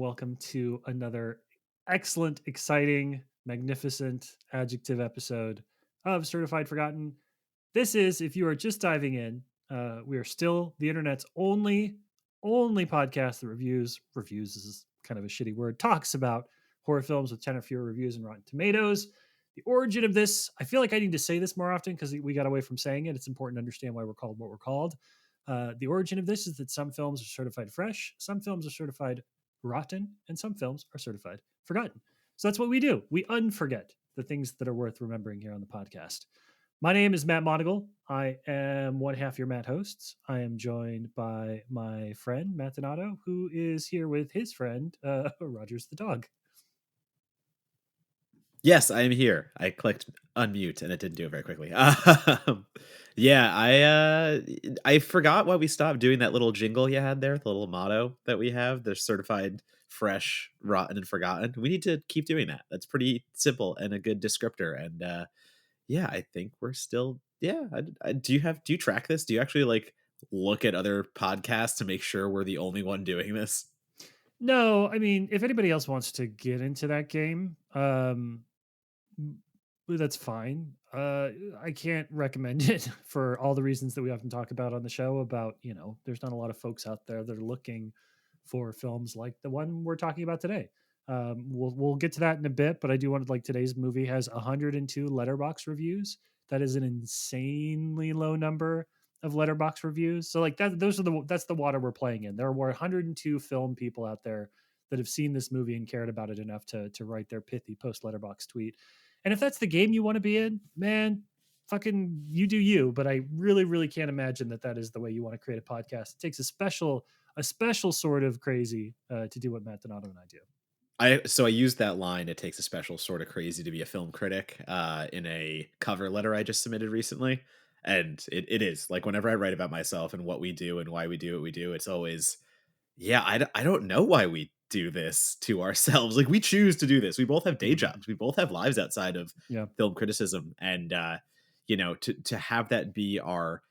welcome to another excellent, exciting, magnificent adjective episode of Certified Forgotten. This is, if you are just diving in, we are still the internet's only podcast that reviews is kind of a shitty word, talks about horror films with 10 or fewer reviews and Rotten Tomatoes. The origin of this, I feel like I need to say this more often because we got away from saying it. It's important to understand why we're called what we're called. The origin of this is that some films are certified fresh, some films are certified rotten, and some films are certified forgotten. So that's what we do. We unforget the things that are worth remembering here on the podcast. My name is Matt Monagle. I am one half your Matt hosts. I am joined by my friend, Matt Donato, who is here with his friend, Rogers the dog. Yes, I am here. I clicked unmute and it didn't do it very quickly. I forgot why we stopped doing that little jingle you had there, the little motto that we have, the certified fresh, rotten, and forgotten. We need to keep doing that. That's pretty simple and a good descriptor. And I think we're still. Yeah, do you track this? Do you actually look at other podcasts to make sure we're the only one doing this? No, I mean, if anybody else wants to get into that game, that's fine. I can't recommend it for all the reasons that we often talk about on the show about, there's not a lot of folks out there that are looking for films like the one we're talking about today. We'll get to that in a bit, but I do want to, today's movie has 102 letterbox reviews. That is an insanely low number of letterbox reviews. So that's the water we're playing in. There are 102 film people out there that have seen this movie and cared about it enough to write their pithy post letterbox tweet. And if that's the game you want to be in, man, fucking you do you. But I really, really can't imagine that is the way you want to create a podcast. It takes a special sort of crazy to do what Matt Donato and I do. I used that line, it takes a special sort of crazy to be a film critic, in a cover letter I just submitted recently. And it is like, whenever I write about myself and what we do and why we do what we do, it's always, I don't know why we do this to ourselves. Like, we choose to do this. We both have day jobs. We both have lives outside of film criticism. And, to have that be our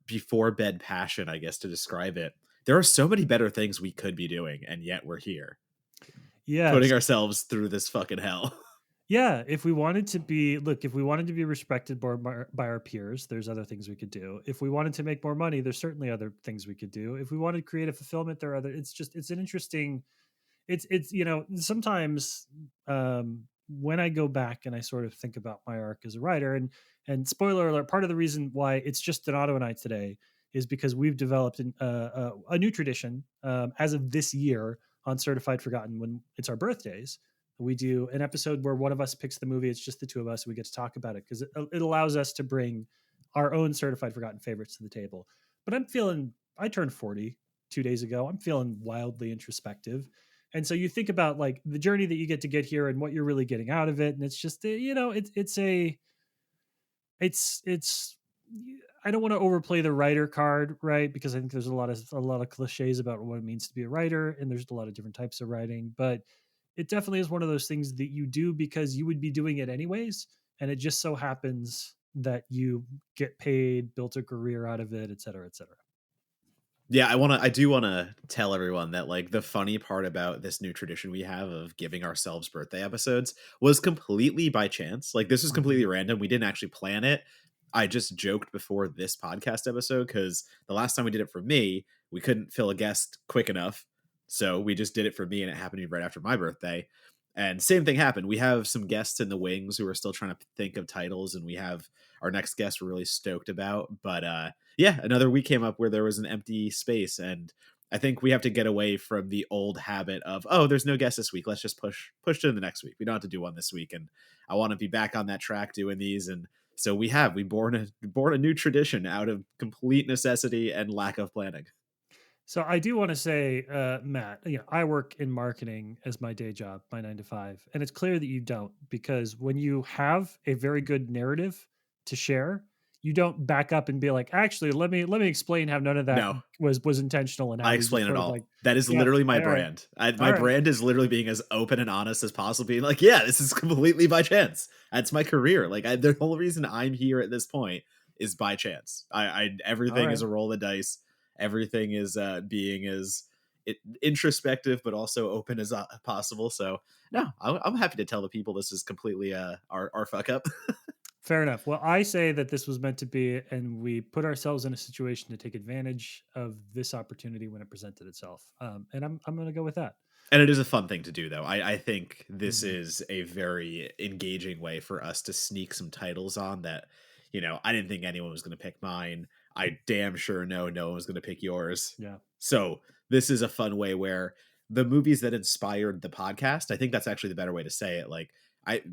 before bed passion, I guess, to describe it, there are so many better things we could be doing. And yet we're here. Yeah, putting ourselves through this fucking hell. Yeah, if we wanted to be respected by our peers, there's other things we could do. If we wanted to make more money, there's certainly other things we could do. If we wanted creative fulfillment, there are other. It's an interesting. It's sometimes when I go back and I sort of think about my arc as a writer, and spoiler alert, part of the reason why it's just Donato and I today is because we've developed a new tradition as of this year on Certified Forgotten when it's our birthdays. We do an episode where one of us picks the movie. It's just the two of us. We get to talk about it because it allows us to bring our own Certified Forgotten favorites to the table. But I turned 40 2 days ago. I'm feeling wildly introspective. And so you think about the journey that you get to get here and what you're really getting out of it. And it's just, it's I don't want to overplay the writer card, right? Because I think there's a lot of cliches about what it means to be a writer, and there's a lot of different types of writing, but it definitely is one of those things that you do because you would be doing it anyways, and it just so happens that you get paid, built a career out of it, et cetera, et cetera. Yeah, I do want to tell everyone that the funny part about this new tradition we have of giving ourselves birthday episodes was completely by chance. This was completely random. We didn't actually plan it. I just joked before this podcast episode because the last time we did it for me, we couldn't fill a guest quick enough. So we just did it for me, and it happened to be right after my birthday. And same thing happened. We have some guests in the wings who are still trying to think of titles, and we have our next guest we're really stoked about. But another week came up where there was an empty space, and I think we have to get away from the old habit of, oh, there's no guest this week, let's just push to the next week. We don't have to do one this week, and I want to be back on that track doing these. And so we born a new tradition out of complete necessity and lack of planning. So I do want to say, Matt, I work in marketing as my day job, my 9 to 5, and it's clear that you don't, because when you have a very good narrative to share, you don't back up and be like, actually, let me explain how none of that No. was intentional, and how I explain it all. That is literally my brand. My brand is literally being as open and honest as possible, being like, yeah, this is completely by chance. That's my career. The whole reason I'm here at this point is by chance. Everything is a roll of the dice. Everything is being as introspective, but also open as possible. So no, I'm happy to tell the people this is completely our fuck up. Fair enough. Well, I say that this was meant to be, and we put ourselves in a situation to take advantage of this opportunity when it presented itself. And I'm going to go with that. And it is a fun thing to do, though. I think this Mhm. is a very engaging way for us to sneak some titles on that, I didn't think anyone was going to pick mine. I damn sure know no one was going to pick yours. Yeah. So this is a fun way where the movies that inspired the podcast, I think that's actually the better way to say it. Like,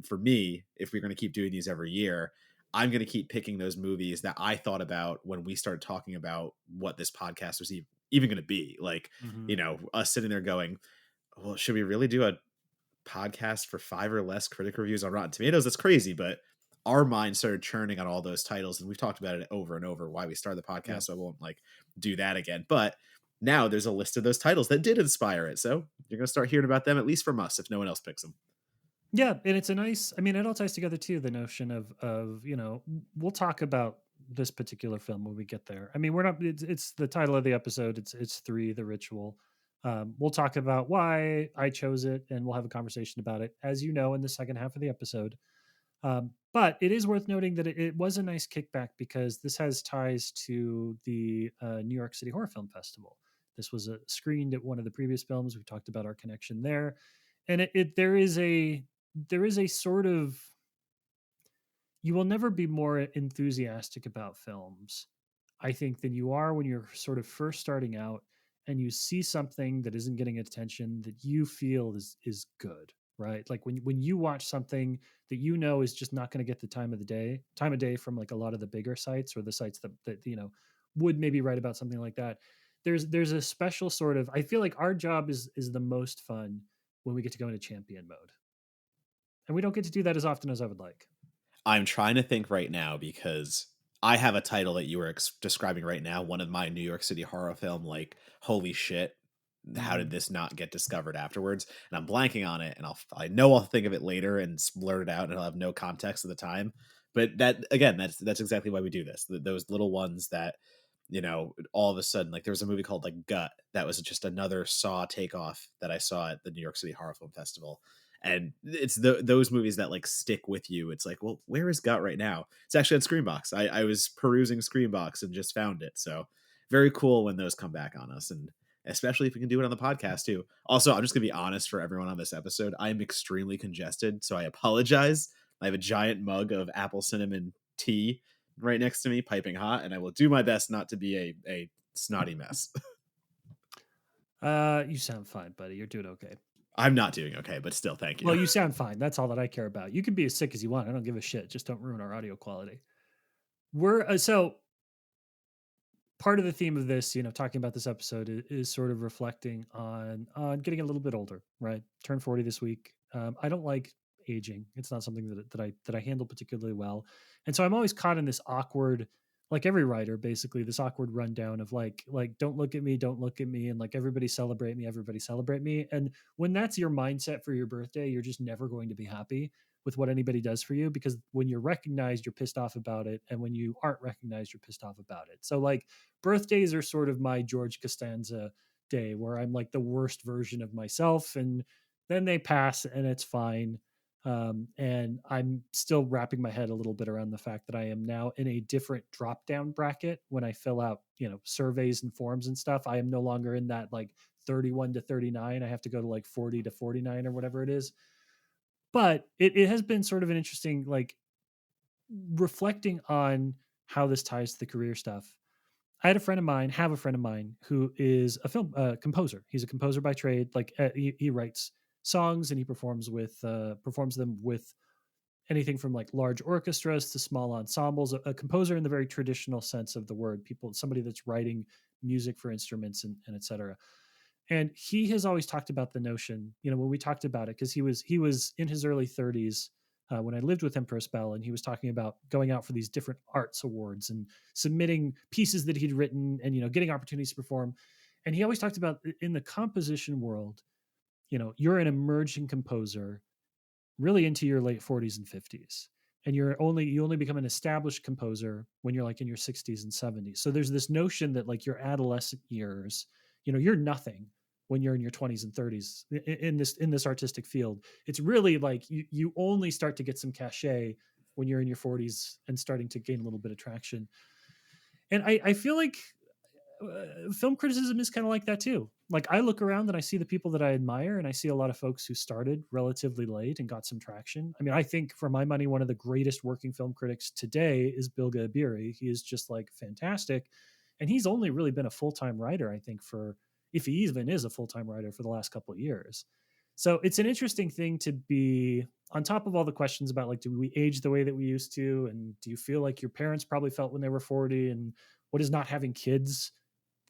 for me, if we're going to keep doing these every year, I'm going to keep picking those movies that I thought about when we started talking about what this podcast was even going to be. Like, Hmm. us sitting there going, well, should we really do a podcast for 5 or less critic reviews on Rotten Tomatoes? That's crazy, but our mind started churning on all those titles, and we've talked about it over and over why we started the Yeah. podcast, so I won't do that again. But now there's a list of those titles that did inspire it, so you're gonna start hearing about them, at least from us, if no one else picks them. Yeah, and it's a nice. I mean, it all ties together too. The notion of we'll talk about this particular film when we get there. I mean, we're not. It's the title of the episode. It's three, the ritual. We'll talk about why I chose it, and we'll have a conversation about it, as you know, in the second half of the episode. But it is worth noting that it was a nice kickback because this has ties to the New York City Horror Film Festival. This was screened at one of the previous films. We talked about our connection there, and there is a sort of, you will never be more enthusiastic about films, I think, than you are when you're sort of first starting out and you see something that isn't getting attention that you feel is good, right? Like when you watch something that you know is just not going to get the time of day from like a lot of the bigger sites or the sites that would maybe write about something like that. There's a special sort of, I feel like our job is the most fun when we get to go into champion mode. And we don't get to do that as often as I would like. I'm trying to think right now because I have a title that you were describing right now, one of my New York City horror film, like, holy shit, how did Mhm. this not get discovered afterwards? And I'm blanking on it, and I know I'll think of it later and blurt it out, and I'll have no context at the time. But that, again, that's exactly why we do this. Those little ones that, all of a sudden, like, there was a movie called like Gut that was just another Saw takeoff that I saw at the New York City Horror Film Festival. And it's those movies that like stick with you. It's like, well, where is Gut right now? It's actually on Screenbox. I was perusing Screenbox and just found it. So very cool when those come back on us, and especially if we can do it on the podcast too. Also, I'm just gonna be honest for everyone on this episode. I am extremely congested, so I apologize. I have a giant mug of apple cinnamon tea right next to me, piping hot, and I will do my best not to be a snotty mess. You sound fine, buddy. You're doing okay. I'm not doing okay, but still, thank Well, you. you sound fine. That's all that I care about. You can be as sick as you want. I don't give a shit. Just don't ruin our audio quality. We're so part of the theme of this, talking about this episode is sort of reflecting on getting a little bit older, right? Turned 40 this week. I don't like aging. It's not something that I handle particularly well, and so I'm always caught in this awkward, like every writer, basically this awkward rundown of like don't look at me, and like everybody celebrate me. And when that's your mindset for your birthday, you're just never going to be happy with what anybody does for you, because when you're recognized, you're pissed off about it, and when you aren't recognized, you're pissed off about it. So like birthdays are sort of my George Costanza day, where I'm like the worst version of myself, and then they pass and it's fine. And I'm still wrapping my head a little bit around the fact that I am now in a different drop down bracket when I fill out, surveys and forms and stuff. I am no longer in that like 31 to 39. I have to go to like 40 to 49 or whatever it is. But it has been sort of an interesting, like, reflecting on how this ties to the career stuff. I had a friend of mine, have a friend of mine who is a film composer. He's a composer by trade. Like he writes songs and he performs them with anything from like large orchestras to small ensembles. A composer in the very traditional sense of the word. Somebody that's writing music for instruments and et cetera. And he has always talked about the notion, when we talked about it, because he was in his early 30s when I lived with him for a spell, and he was talking about going out for these different arts awards and submitting pieces that he'd written, and getting opportunities to perform. And he always talked about, in the composition world, you're an emerging composer really into your late 40s and 50s, and you only become an established composer when you're like in your 60s and 70s. So there's this notion that like your adolescent years, you're nothing when you're in your 20s and 30s in this artistic field. It's really like you only start to get some cachet when you're in your 40s and starting to gain a little bit of traction. And I feel like film criticism is kind of like that too. Like I look around and I see the people that I admire, and I see a lot of folks who started relatively late and got some traction. I mean, I think for my money, one of the greatest working film critics today is Bilge Ebiri. He is just like fantastic, and he's only really been a full time writer, I think, for if he even is a full time writer for the last couple of years. So it's an interesting thing to be on top of all the questions about like, do we age the way that we used to, and do you feel like your parents probably felt when they were 40, and what does not having kids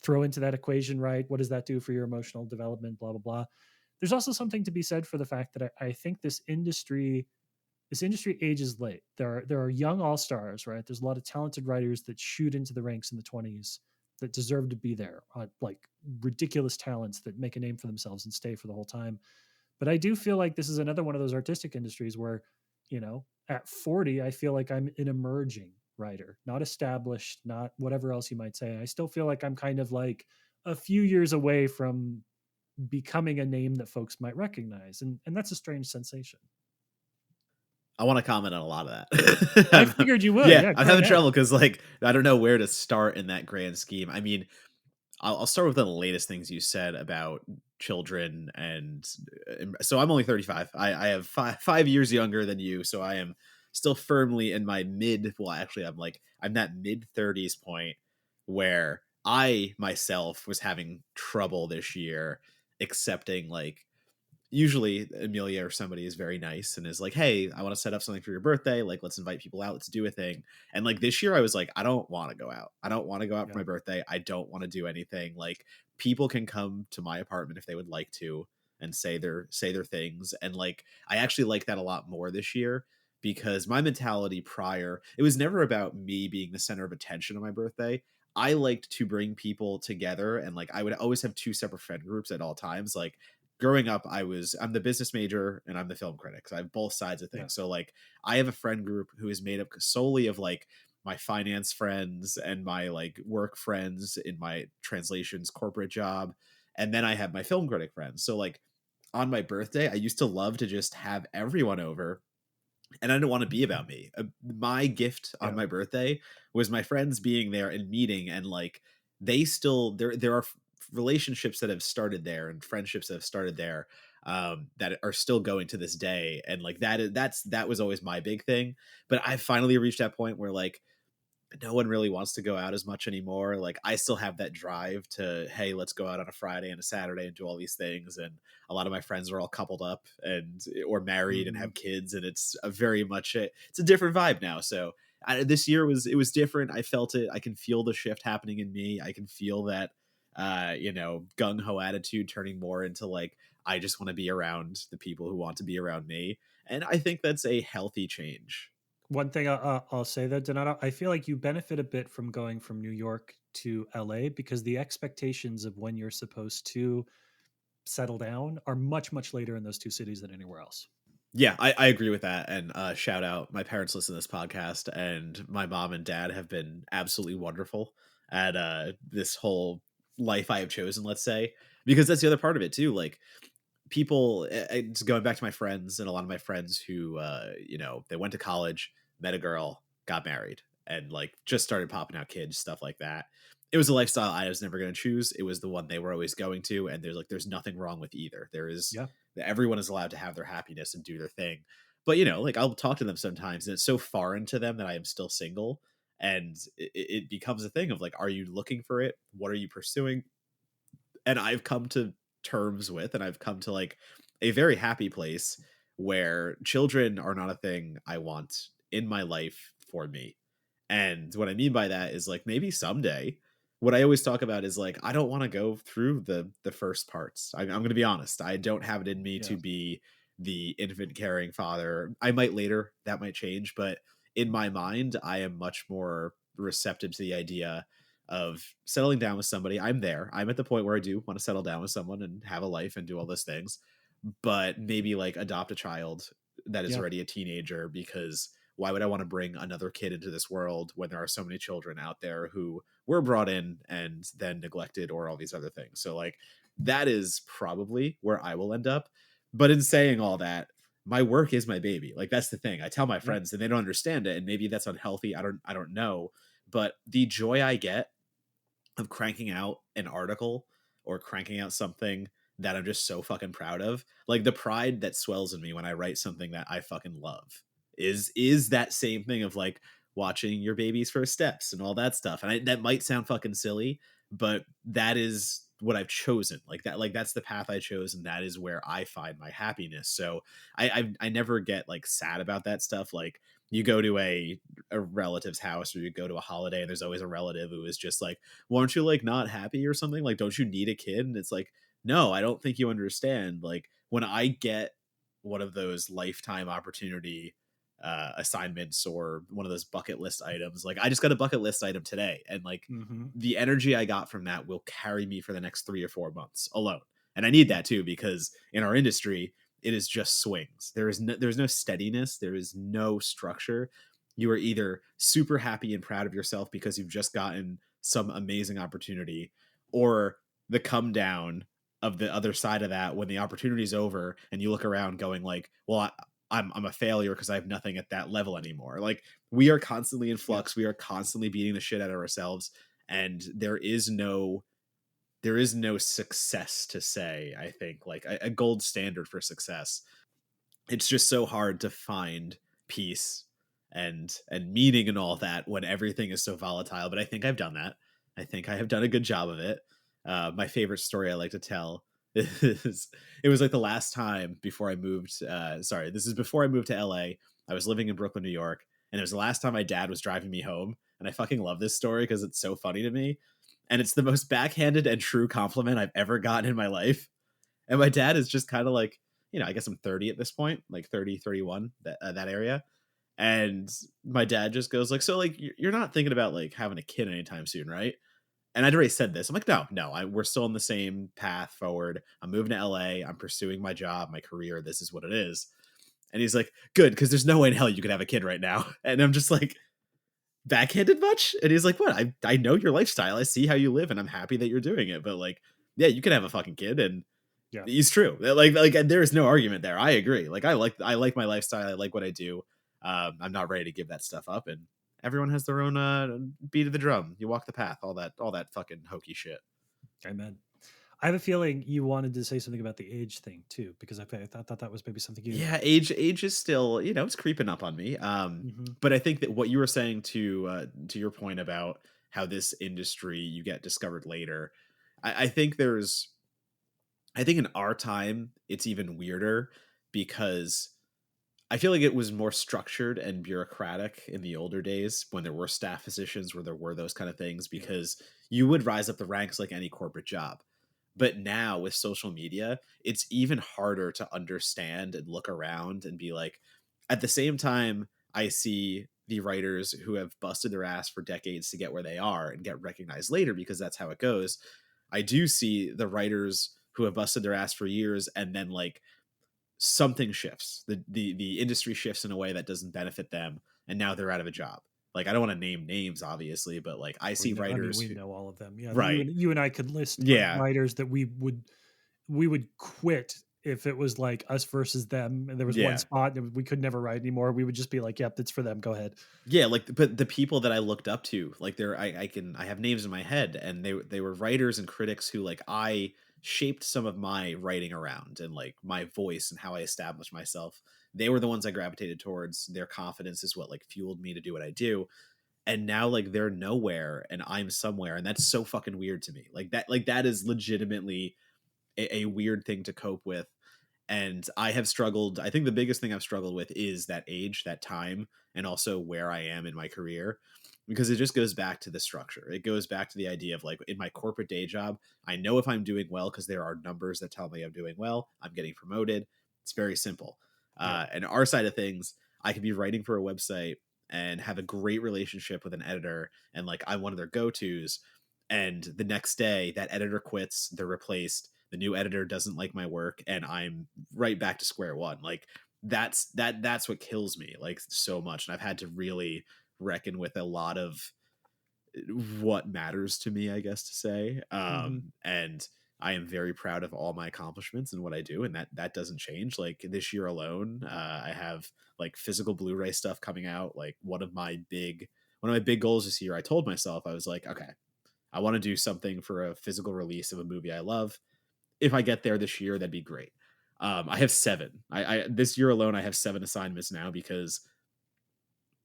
throw into that equation, right? What does that do for your emotional development? Blah blah blah. There's also something to be said for the fact that I think this industry ages late. There are young all stars, right? There's a lot of talented writers that shoot into the ranks in the 20s that deserve to be there, like ridiculous talents that make a name for themselves and stay for the whole time. But I do feel like this is another one of those artistic industries where, at 40, I feel like I'm an emerging writer, not established, not whatever else you might say. I still feel like I'm kind of like a few years away from becoming a name that folks might recognize. And that's a strange sensation. I want to comment on a lot of I that. figured you would. Yeah, Yeah, I'm go having ahead. trouble because like I don't know where to start in that grand scheme. I mean, I'll start with the latest things you said about children, and so I'm only 35. I have 5 years younger than you, so I am still firmly in my mid. Well, actually, I'm that mid 30s point where I myself was having trouble this year accepting like usually Amelia or somebody is very nice and is like, "Hey, I want to set up something for your birthday. Like, let's invite people out. Let's do a thing." And like this year, I was like, "I don't want to go out. I don't want to go out for Yeah. my birthday. I don't want to do anything. Like, people can come to my apartment if they would like to and say their things." And like, I actually like that a lot more this year because my mentality prior, it was never about me being the center of attention on my birthday. I liked to bring people together, and like I would always have two separate friend groups at all times. Like growing up, I'm the business major and I'm the film critic. So I have both sides of Yeah. things. So like I have a friend group who is made up solely of like my finance friends and my like work friends in my translations corporate job. And then I have my film critic friends. So like on my birthday, I used to love to just have everyone over, and I didn't want to be about me. My gift on Yeah. my birthday was my friends being there and meeting, and like they still there are relationships that have started there and friendships that have started there that are still going to this day, and like that was always my big thing. But I finally reached that point where like no one really wants to go out as much anymore. Like I still have that drive to, hey, let's go out on a Friday and a Saturday and do all these things. And a lot of my friends are all coupled up and or married and Mm-hmm. have kids, and it's a very much it's a different vibe now. So this year was different. I felt it. I can feel the shift happening in me. I can feel that gung ho attitude turning more into like I just want to be around the people who want to be around me, and I think that's a healthy change. One thing I'll say though, Donato, I feel like you benefit a bit from going from New York to LA because the expectations of when you're supposed to settle down are much, much later in those two cities than anywhere else. Yeah, I agree with that. And shout out, my parents listen to this podcast, and my mom and dad have been absolutely wonderful at this whole life I have chosen, let's say, because that's the other part of it too. Like people, it's going back to my friends, and a lot of my friends who, they went to college, met a girl, got married, and like just started popping out kids, stuff like that. It was a lifestyle I was never going to choose. It was the one they were always going to, and there's nothing wrong with either. There is Yeah. everyone is allowed to have their happiness and do their thing. But like I'll talk to them sometimes, and it's so foreign to them that I am still single, and it becomes a thing of like, are you looking for it? What are you pursuing? And I've come to terms with, and I've come to like a very happy place where children are not a thing I want in my life for me. And what I mean by that is like maybe someday. What I always talk about is like I don't want to go through the first parts. I'm going to be honest. I don't have it in me Yeah. to be the infant caring father. I might later. That might change, but in my mind, I am much more receptive to the idea of settling down with somebody. I'm there. I'm at the point where I do want to settle down with someone and have a life and do all those things, but maybe like adopt a child that is Yeah. already a teenager, because why would I want to bring another kid into this world when there are so many children out there who were brought in and then neglected or all these other things? So like that is probably where I will end up. But in saying all that, my work is my baby. Like that's the thing. I tell my Yep. friends and they don't understand it, and maybe that's unhealthy. I don't know. But the joy I get of cranking out an article or cranking out something that I'm just so fucking proud of, like the pride that swells in me when I write something that I fucking love is that same thing of like watching your baby's first steps and all that stuff. And that might sound fucking silly, but that is what I've chosen. Like that's the path I chose, and that is where I find my happiness. So I never get like sad about that stuff. Like you go to a relative's house or you go to a holiday and there's always a relative who is just like, well, aren't you like not happy or something? Like, don't you need a kid? And it's like, no, I don't think you understand. Like, when I get one of those lifetime opportunity assignments or one of those bucket list items, like, I just got a bucket list item today. And like, Hmm. the energy I got from that will carry me for the next 3 or 4 months alone. And I need Yep. that too, because in our industry, it is just swings. There's no steadiness. There is no structure. You are either super happy and proud of yourself because you've just gotten some amazing opportunity, or the come down of the other side of that when the opportunity is over and you look around going like, well, I'm a failure because I have nothing at that level anymore. Like we are constantly in Yep. flux. We are constantly beating the shit out of ourselves, and there is no success to say. I think like a gold standard for success. It's just so hard to find peace and meaning and all that when everything is so volatile. But I think I've done that. I think I have done a good job of it. My favorite story I like to tell is it was like the last time before I moved. Sorry, this is before I moved to LA. I was living in Brooklyn, New York, and it was the last time my dad was driving me home. And I fucking love this story because it's so funny to me. And it's the most backhanded and true compliment I've ever gotten in my life. And my dad is just kind of like, I guess I'm 30 at this point, like 30, 31, that area. And my dad just goes like, so like, you're not thinking about like having a kid anytime soon, right? And I'd already said this. I'm like, no, we're still on the same path forward. I'm moving to LA. I'm pursuing my job, my career. This is what it is. And he's like, good, because there's no way in hell you could have a kid right now. And I'm just like, backhanded much? And he's like, what? I know your lifestyle. I see how you live, and I'm happy that you're doing it. But like, yeah, you can have a fucking kid. And Yeah. he's true. Like there is no argument there. I agree. Like I like my lifestyle. I like what I do. I'm not ready to give that stuff up. And everyone has their own beat of the drum. You walk the path. All that fucking hokey shit. Amen. I have a feeling you wanted to say something about the age thing too, because I thought that was maybe something you. Yeah, age is still, it's creeping up on me. Hmm. But I think that what you were saying to your point about how this industry you get discovered later, I think in our time it's even weirder because I feel like it was more structured and bureaucratic in the older days when there were staff positions where there were those kind of things, Yeah. because you would rise up the ranks like any corporate job. But now with social media, it's even harder to understand and look around and be like, at the same time, I see the writers who have busted their ass for decades to get where they are and get recognized later because that's how it goes. I do see the writers who have busted their ass for years and then like something shifts. The industry shifts in a way that doesn't benefit them, and now they're out of a job. Like I don't want to name names, obviously, but like I We see know. I mean, writers we who, know all of them. Yeah. You right, and I could list yeah, writers that we would quit if it was like us versus them, and there was one yeah, spot and we could never write anymore. We would just be like, "Yep, it's for them. Go ahead." yeah. Like, but the people that I looked up to, like I have names in my head, and they were writers and critics who like I shaped some of my writing around and like my voice and how I established myself. They were the ones I gravitated towards. Their confidence is what like fueled me to do what I do. And now like they're nowhere and I'm somewhere, and that's so fucking weird to me. Like that is legitimately a weird thing to cope with. And I have struggled. I think the biggest thing I've struggled with is that age, that time, and also where I am in my career, because it just goes back to the structure. It goes back to the idea of like in my corporate day job, I know if I'm doing well because there are numbers that tell me I'm doing well, I'm getting promoted. It's very simple. Yeah. And our side of things, I could be writing for a website and have a great relationship with an editor, and like I'm one of their go-tos. And the next day, that editor quits, they're replaced, the new editor doesn't like my work, and I'm right back to square one. Like that's what kills me like so much. And I've had to really reckon with a lot of what matters to me, I guess to say. Hmm. And I am very proud of all my accomplishments and what I do, and that doesn't change. Like this year alone, I have like physical Blu-ray stuff coming out. Like one of my big goals this year, I told myself, I was like, okay, I want to do something for a physical release of a movie I love. If I get there this year, that'd be great. I have seven. I this year alone, I have seven assignments now because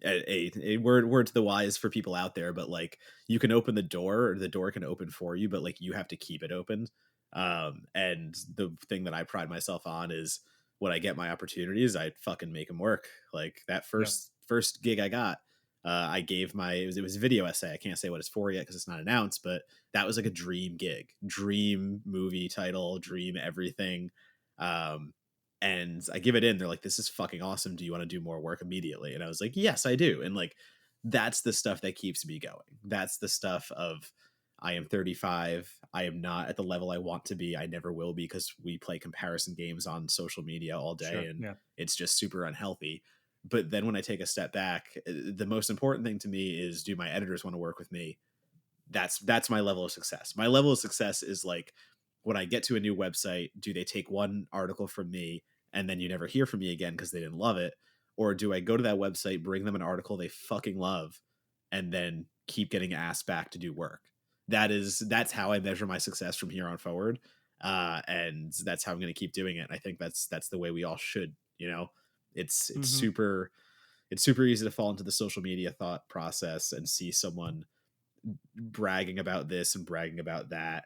a word to the wise for people out there, but like you can open the door, or the door can open for you, but like you have to keep it open. And the thing that I pride myself on is when I get my opportunities, I fucking make them work. Like that Yeah, first gig I got, I gave it was a video essay. I can't say what it's for yet because it's not announced, but that was like a dream gig, dream movie title, dream everything. Um, and I give it in. They're like, "This is fucking awesome. Do you want to do more work immediately?" And I was like, "Yes, I do." And like, that's the stuff that keeps me going. That's the stuff of I am 35. I am not at the level I want to be. I never will be because we play comparison games on social media all day, sure. and Yeah. it's just super unhealthy. But then when I take a step back, the most important thing to me is, do my editors want to work with me? That's my level of success. My level of success is like when I get to a new website, do they take one article from me and then you never hear from me again because they didn't love it? Or do I go to that website, bring them an article they fucking love, and then keep getting asked back to do work? That's how I measure my success from here on forward. And that's how I'm going to keep doing it. And I think that's the way we all should, you know. It's Hmm. super easy to fall into the social media thought process and see someone bragging about this and bragging about that,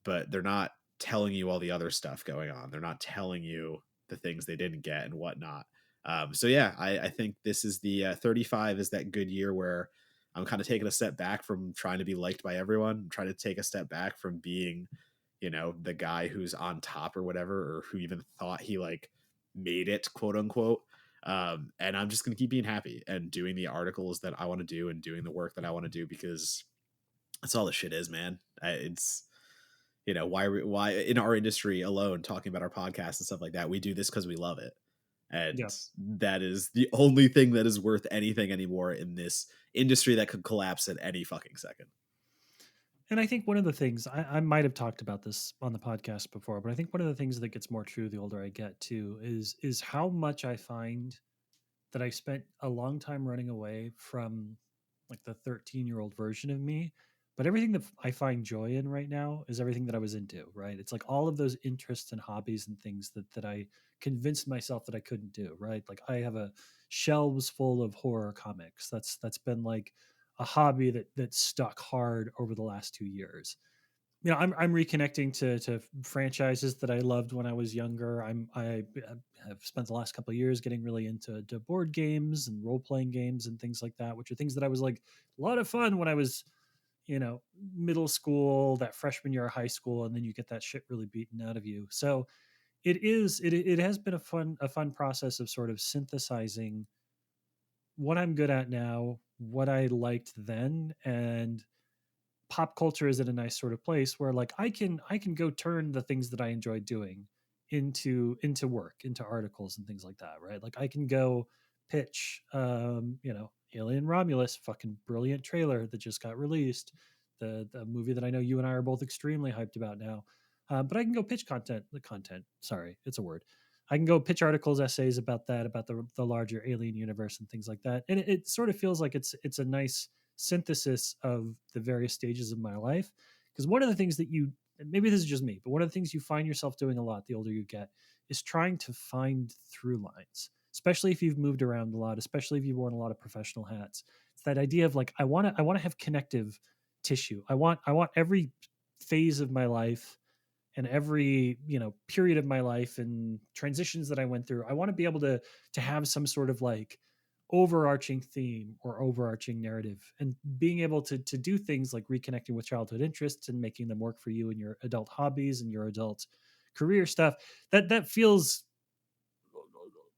but they're not telling you all the other stuff going on. They're not telling you the things they didn't get and whatnot. So yeah, I think this is the 35 is that good year where I'm kind of taking a step back from trying to be liked by everyone. I'm trying to take a step back from being, the guy who's on top or whatever, or who even thought he like made it, quote unquote. And I'm just going to keep being happy and doing the articles that I want to do and doing the work that I want to do because that's all this shit is, man. It's why in our industry alone, talking about our podcast and stuff like that, we do this because we love it, Yeah. and that is the only thing that is worth anything anymore in this industry that could collapse at any fucking second. And I think one of the things I might have talked about this on the podcast before, but I think one of the things that gets more true the older I get too is how much I find that I spent a long time running away from like the 13-year-old version of me. But everything that I find joy in right now is everything that I was into, right? It's like all of those interests and hobbies and things that I convinced myself that I couldn't do, right? Like I have a shelves full of horror comics. That's been like a hobby that stuck hard over the last 2 years. I'm reconnecting to franchises that I loved when I was younger. I have spent the last couple of years getting really into to board games and role playing games and things like that, which are things that I was like a lot of fun when I was, middle school, that freshman year of high school, and then you get that shit really beaten out of you. So it has been a fun process of sort of synthesizing what I'm good at now, what I liked then, and pop culture is in a nice sort of place where like I can go turn the things that I enjoy doing into work, into articles and things like that, right? Like I can go pitch Alien Romulus, fucking brilliant trailer that just got released, the movie that I know you and I are both extremely hyped about now. But I can go pitch content, sorry, it's a word. I can go pitch articles, essays about that, about the larger alien universe and things like that. And it sort of feels like it's a nice synthesis of the various stages of my life. Because one of the things that maybe this is just me, but one of the things you find yourself doing a lot the older you get is trying to find through lines, especially if you've moved around a lot, especially if you've worn a lot of professional hats. It's that idea of like, I want to have connective tissue. I want every phase of my life and every period of my life and transitions that I went through. I want to be able to have some sort of like overarching theme or overarching narrative, and being able to do things like reconnecting with childhood interests and making them work for you in your adult hobbies and your adult career stuff. That feels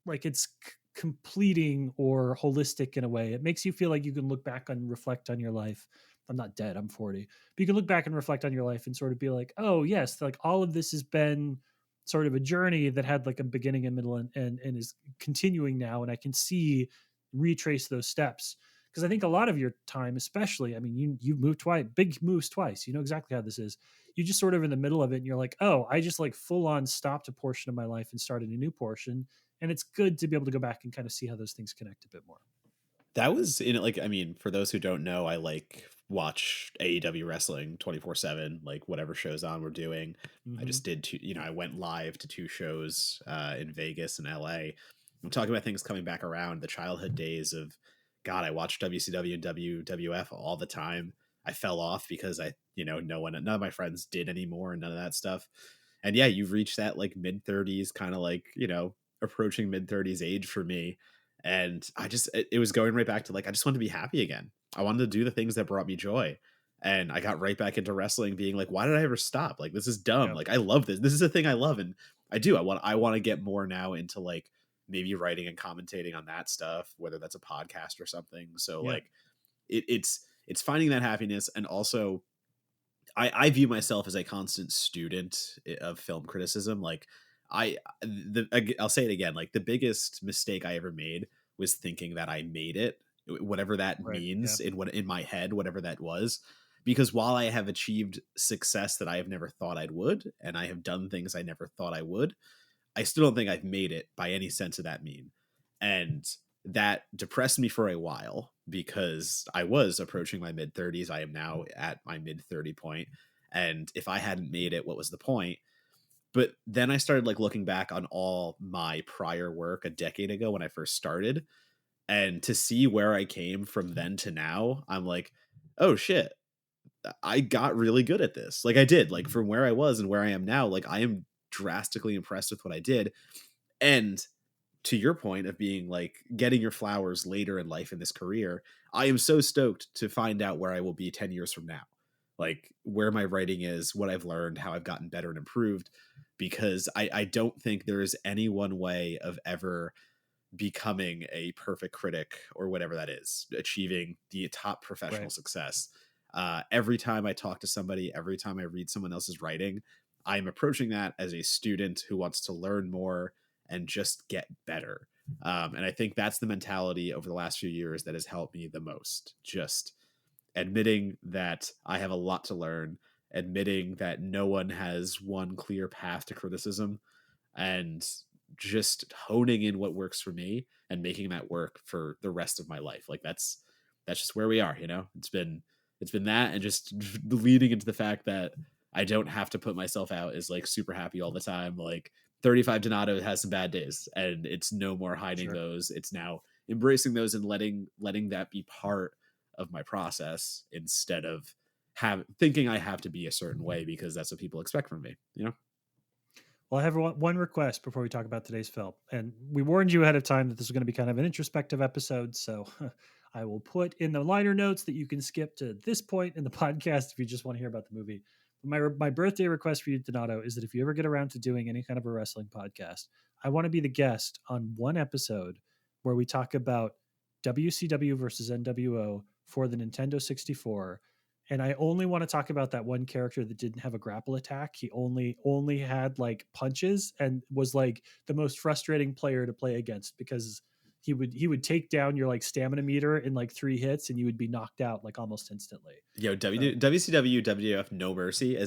like it's completing or holistic in a way. It makes you feel like you can look back and reflect on your life. I'm not dead, I'm 40, but you can look back and reflect on your life and sort of be like, oh yes, like all of this has been sort of a journey that had like a beginning and middle and is continuing now, and I can see, retrace those steps. Because I think a lot of your time, especially, I mean, you've moved twice, big moves twice, you know exactly how this is. you just sort of in the middle of it and you're like, oh, I just like full on stopped a portion of my life and started a new portion. And it's good to be able to go back and kind of see how those things connect a bit more. That was in it. Like, I mean, for those who don't know, I like watch AEW wrestling 24/7, like whatever shows on we're doing. I Hmm. just did two, I went live to two shows in Vegas and LA. I'm talking about things coming back around, the childhood days of, God, I watched WCW and WWF all the time. I fell off because none of my friends did anymore and none of that stuff. And yeah, you've reached that like mid 30s, kind of like, approaching mid 30s age for me. And it was going right back to like, I just wanted to be happy again. I wanted to do the things that brought me joy. And I got right back into wrestling being like, why did I ever stop? Like, this is dumb. Yep. Like, I love this. This is a thing I love. And I want to get more now into like maybe writing and commentating on that stuff, whether that's a podcast or something. So Yep. like it's finding that happiness. And also I view myself as a constant student of film criticism. Like I'll say it again. Like the biggest mistake I ever made was thinking that I made it, whatever that Right. Yeah. means in my head, whatever that was. Because while I have achieved success that I have never thought I would, and I have done things I never thought I would, I still don't think I've made it by any sense of that mean. And that depressed me for a while because I was approaching my mid 30s. I am now at my mid 30 point. And if I hadn't made it, what was the point? But then I started like looking back on all my prior work a decade ago when I first started, and to see where I came from then to now, I'm like, oh shit, I got really good at this. Like I did, like from where I was and where I am now, like I am drastically impressed with what I did. And to your point of being like getting your flowers later in life in this career, I am so stoked to find out where I will be 10 years from now. Like where my writing is, what I've learned, how I've gotten better and improved, because I don't think there is any one way of ever becoming a perfect critic or whatever that is, achieving the top professional Right. success. Every time I talk to somebody, every time I read someone else's writing, I'm approaching that as a student who wants to learn more and just get better. And I think that's the mentality over the last few years that has helped me the most. Just admitting that I have a lot to learn, admitting that no one has one clear path to criticism, and just honing in what works for me and making that work for the rest of my life. Like that's just where we are, it's been that, and just leading into the fact that I don't have to put myself out as like super happy all the time. Like 35 Donato has some bad days, and it's no more hiding Sure. those. It's now embracing those and letting that be part of my process instead of thinking I have to be a certain way because that's what people expect from me. Well, I have one request before we talk about today's film. And we warned you ahead of time that this was going to be kind of an introspective episode. So I will put in the liner notes that you can skip to this point in the podcast if you just want to hear about the movie. But my birthday request for you, Donato, is that if you ever get around to doing any kind of a wrestling podcast, I want to be the guest on one episode where we talk about WCW versus NWO for the Nintendo 64, and I only want to talk about that one character that didn't have a grapple attack. He only had like punches and was like the most frustrating player to play against because he would take down your like stamina meter in like 3 hits and you would be knocked out like almost instantly. Yo, So WCW, WWF, No Mercy,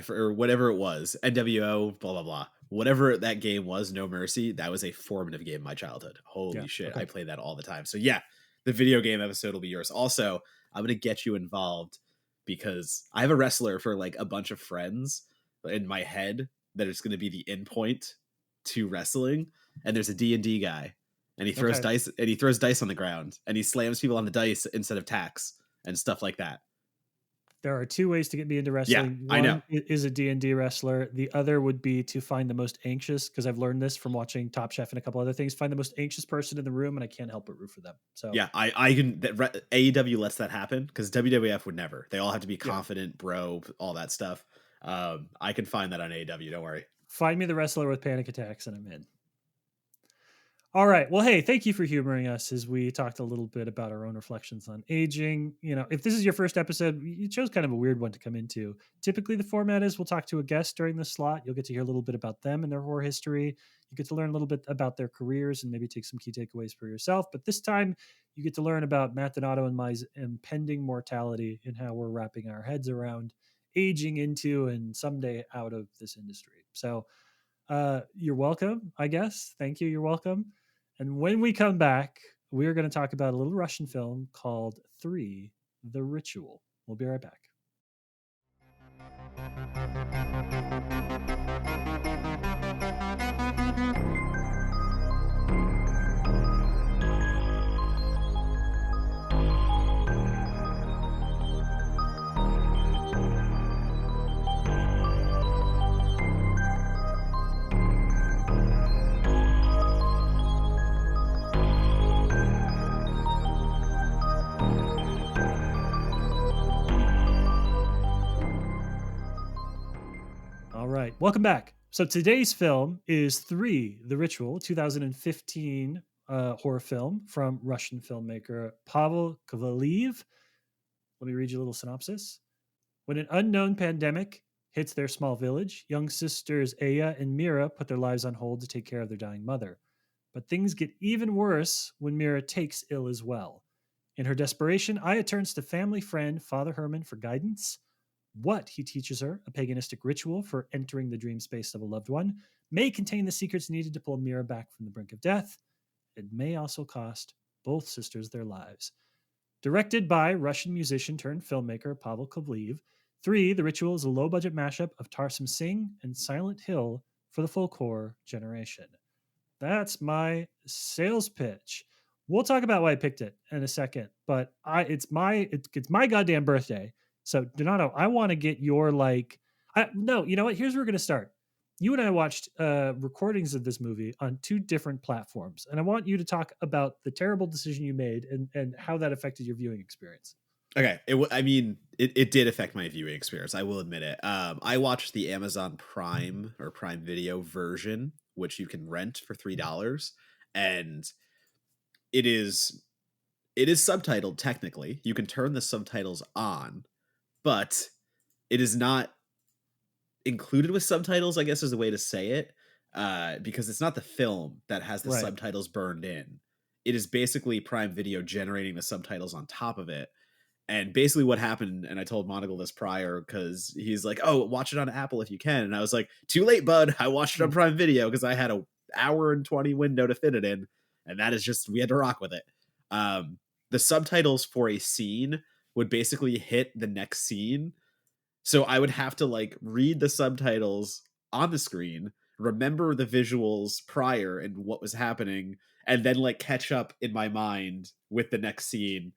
or whatever it was, NWO, blah blah blah, whatever that game was, No Mercy. That was a formative game in my childhood. yeah, Holy shit, okay, I played that all the time. So yeah, the video game episode will be yours. Also, I'm gonna get you involved because I have a wrestler for like a bunch of friends in my head that is gonna be the endpoint to wrestling, and there's a D&D guy, and okay. he throws dice on the ground, and he slams people on the dice instead of tacks and stuff like that. There are 2 ways to get me into Yeah, wrestling. I know. One is a D&D wrestler. The other would be to find the most anxious, because I've learned this from watching Top Chef and a couple other things. Find the most anxious person in the room, and I can't help but root for them. So Yeah, I can. AEW lets that happen because WWF would never. They all have to be yeah, confident, bro, all that stuff. I can find that on AEW. Don't worry. find me the wrestler with panic attacks, and I'm in. All right. Well, hey, thank you for humoring us as we talked a little bit about our own reflections on aging. If this is your first episode, you chose kind of a weird one to come into. Typically, the format is we'll talk to a guest during the slot. You'll get to hear a little bit about them and their horror history. You get to learn a little bit about their careers and maybe take some key takeaways for yourself. But this time, you get to learn about Matt Donato and my impending mortality and how we're wrapping our heads around aging into and someday out of this industry. So you're welcome, I guess. Thank you. You're welcome. And when we come back, we're going to talk about a little Russian film called Three: The Ritual. We'll be right back. All right, welcome back. So today's film is Three: The Ritual, 2015 horror film from Russian filmmaker Pavel Kovalev. Let me read you a little synopsis. When an unknown pandemic hits their small village, young sisters Aya and Mira put their lives on hold to take care of their dying mother. But things get even worse when Mira takes ill as well. In her desperation, Aya turns to family friend Father Herman for guidance. What he teaches her, a paganistic ritual for entering the dream space of a loved one, may contain the secrets needed to pull Mira back from the brink of death. It may also cost both sisters their lives. Directed by Russian musician turned filmmaker Pavel Kovalev, Three: The Ritual is a low budget mashup of Tarsim Singh and Silent Hill for the folk horror generation. That's my sales pitch. We'll talk about why I picked it in a second, but it's my goddamn birthday. So Donato, I want to get your no, you know what? Here's where we're gonna start. You and I watched recordings of this movie on two different platforms, and I want you to talk about the terrible decision you made and how that affected your viewing experience. Okay, it did affect my viewing experience. I will admit it. I watched the Amazon Prime or Prime Video version, which you can rent for $3, and it is it is subtitled technically. You can turn the subtitles on, but it is not included with subtitles, I guess is the way to say it, because it's not the film that has the Right. subtitles burned in. It is basically Prime Video generating the subtitles on top of it. And basically what happened, and I told Monagle this prior because he's like, "Oh, watch it on Apple if you can." And I was like, "Too late, bud. I watched it on Prime Video because I had a hour and 20 window to fit it in, and that is just we had to rock with it." The subtitles for a scene would basically hit the next scene, so I would have to like read the subtitles on the screen, remember the visuals prior and what was happening, and then like catch up in my mind with the next scene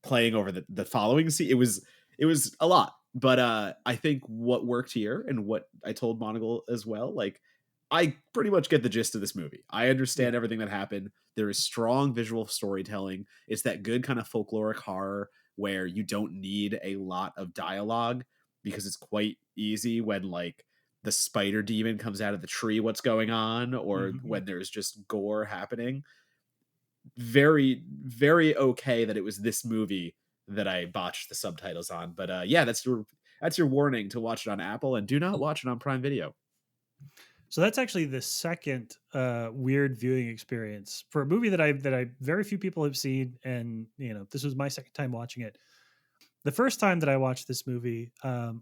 playing over the following scene. It was a lot, but I think what worked here and what I told Monagle as well, like I pretty much get the gist of this movie. I Yeah. understand everything that happened. There is strong visual storytelling. It's that good kind of folkloric horror where you don't need a lot of dialogue because it's quite easy when like the spider demon comes out of the tree what's going on, or Mm-hmm. when there's just gore happening. Very very okay that it was this movie that I botched the subtitles on. But yeah, that's your warning to watch it on Apple, and do not watch it on Prime Video. So that's actually the second weird viewing experience for a movie that I very few people have seen, and this was my second time watching it. The first time that I watched this movie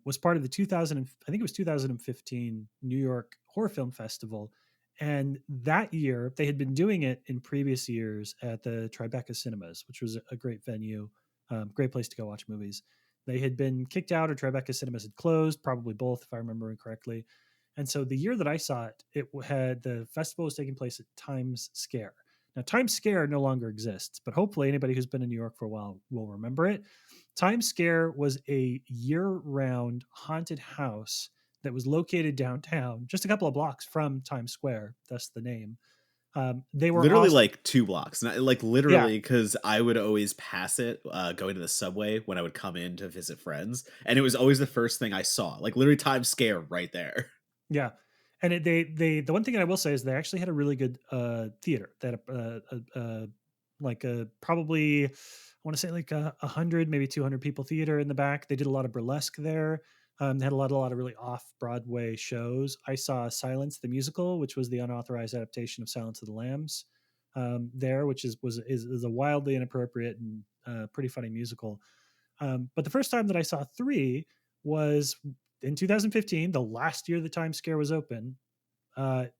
was part of the 2000, I think it was 2015 New York Horror Film Festival, and that year they had been doing it in previous years at the Tribeca Cinemas, which was a great venue, great place to go watch movies. They had been kicked out, or Tribeca Cinemas had closed, probably both, if I remember correctly. And so the year that I saw it, the festival was taking place at Times Square. Now, Times Square no longer exists, but hopefully anybody who's been in New York for a while will remember it. Times Square was a year-round haunted house that was located downtown, just a couple of blocks from Times Square. Thus the name. They were Literally awesome. like 2 blocks, not like Yeah, literally, because I would always pass it going to the subway when I would come in to visit friends, and it was always the first thing I saw. Like literally Times Square right there. yeah. And the one thing I will say is they actually had a really good theater. They had like a probably I want to say like 100 maybe 200 people theater in the back. They did a lot of burlesque there. They had a lot of really off Broadway shows. I saw Silence the Musical, which was the unauthorized adaptation of Silence of the Lambs there, which is a wildly inappropriate and pretty funny musical. But the first time that I saw Three was in 2015, the last year the Times Square was open.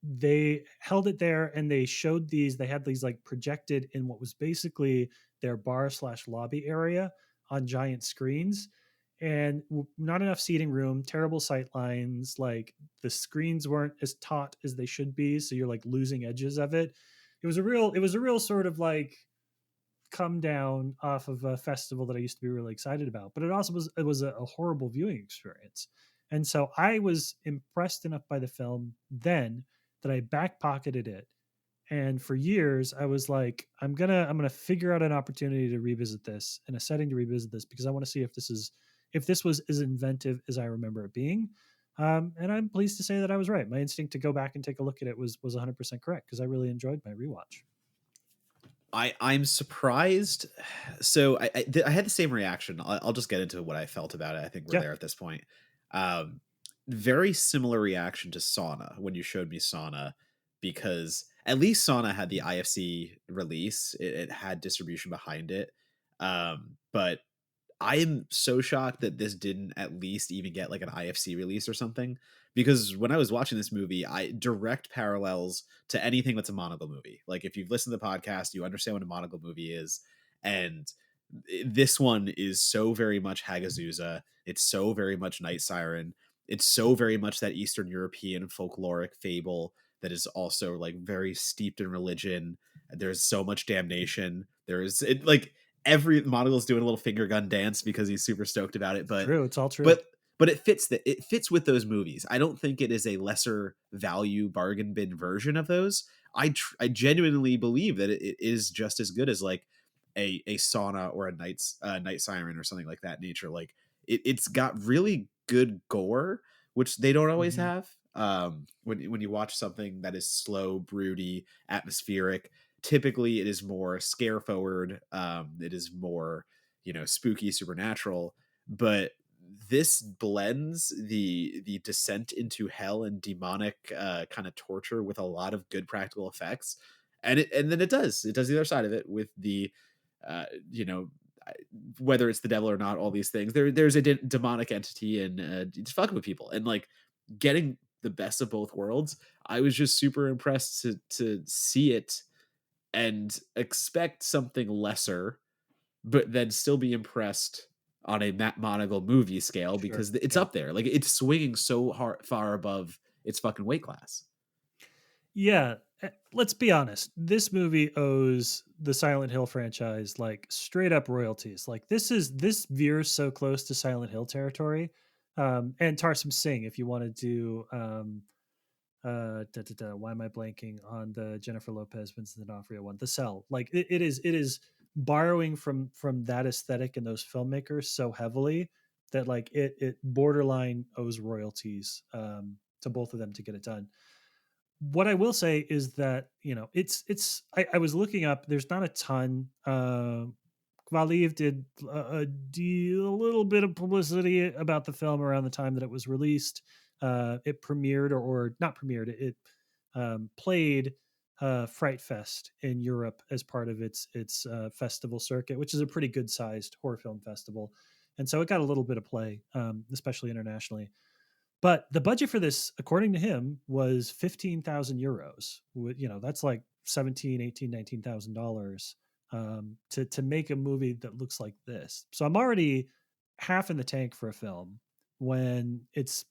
They held it there and they showed these. They had these like projected in what was basically their bar slash lobby area on giant screens, and not enough seating room, terrible sight lines. Like the screens weren't as taut as they should be, so you're like losing edges of it. It was a real sort of like come down off of a festival that I used to be really excited about. But it was a horrible viewing experience. And so I was impressed enough by the film then that I back pocketed it. And for years I was like, I'm gonna figure out an opportunity to revisit this and a setting to revisit this because I want to see if this was as inventive as I remember it being. And I'm pleased to say that I was right. My instinct to go back and take a look at it was 100% correct because I really enjoyed my rewatch. I'm surprised. So I had the same reaction. I'll just get into what I felt about it. I think we're Yeah. there at this point. Um, Very similar reaction to Sauna when you showed me Sauna, because at least Sauna had the IFC release. It had distribution behind it. But I am so shocked that this didn't at least even get like an IFC release or something. Because when I was watching this movie, I direct parallels to anything that's a Monagle movie. Like if you've listened to the podcast, you understand what a Monagle movie is. And this one is so very much Hagazusa. It's so very much Night Siren. It's so very much that Eastern European folkloric fable that is also like very steeped in religion. There's so much damnation. There's it like every model is doing a little finger gun dance because he's super stoked about it. But True. It's all true. but but it fits with those movies. I don't think it is a lesser value bargain bin version of those. I genuinely believe that it is just as good as like a sauna or a night siren or something like that nature. Like it's got really good gore, which they don't always Mhm. have. When you watch something that is slow, broody, atmospheric, typically it is more scare forward. It is more, spooky, supernatural. But this blends the descent into hell and demonic kind of torture with a lot of good practical effects, and then it does the other side of it with the uh, you know whether it's the devil or not, all these things. There's a demonic entity, and it's fucking with people, and like getting the best of both worlds. I was just super impressed to see it and expect something lesser, but then still be impressed on a Matt Monagle movie scale Sure. because it's Yeah. up there. Like it's swinging so far above its fucking weight class. Yeah, let's be honest. This movie owes the Silent Hill franchise like straight up royalties. Like this veers so close to Silent Hill territory. And Tarsum Singh, if you want to do why am I blanking on the Jennifer Lopez Vincent D'Onofrio one? The Cell. Like it is borrowing from that aesthetic and those filmmakers so heavily that like it borderline owes royalties to both of them to get it done. What I will say is that I was looking up. There's not a ton. Valiv did a little bit of publicity about the film around the time that it was released. It premiered or not premiered. It played Fright Fest in Europe as part of its festival circuit, which is a pretty good sized horror film festival, and so it got a little bit of play, especially internationally. But the budget for this, according to him, was 15,000 euros. That's like 17, 18, 19,000 dollars to make a movie that looks like this. So I'm already half in the tank for a film when it's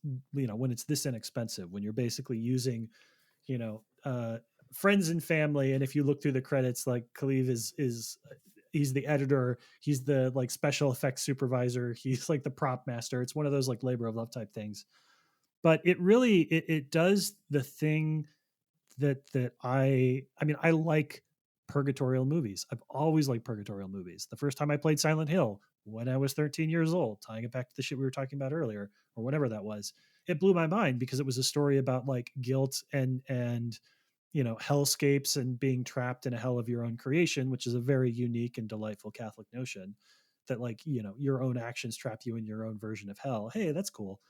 this inexpensive, when you're basically using, you know, uh, friends and family. And if you look through the credits, like Khalif is he's the editor, he's the like special effects supervisor, he's like the prop master. It's one of those like labor of love type things, but it does the thing that I like purgatorial movies. I've always liked purgatorial movies. The first time I played Silent Hill when I was 13 years old, tying it back to the shit we were talking about earlier or whatever that was, it blew my mind because it was a story about like guilt and hellscapes and being trapped in a hell of your own creation, which is a very unique and delightful Catholic notion that like your own actions trap you in your own version of hell. Hey, that's cool.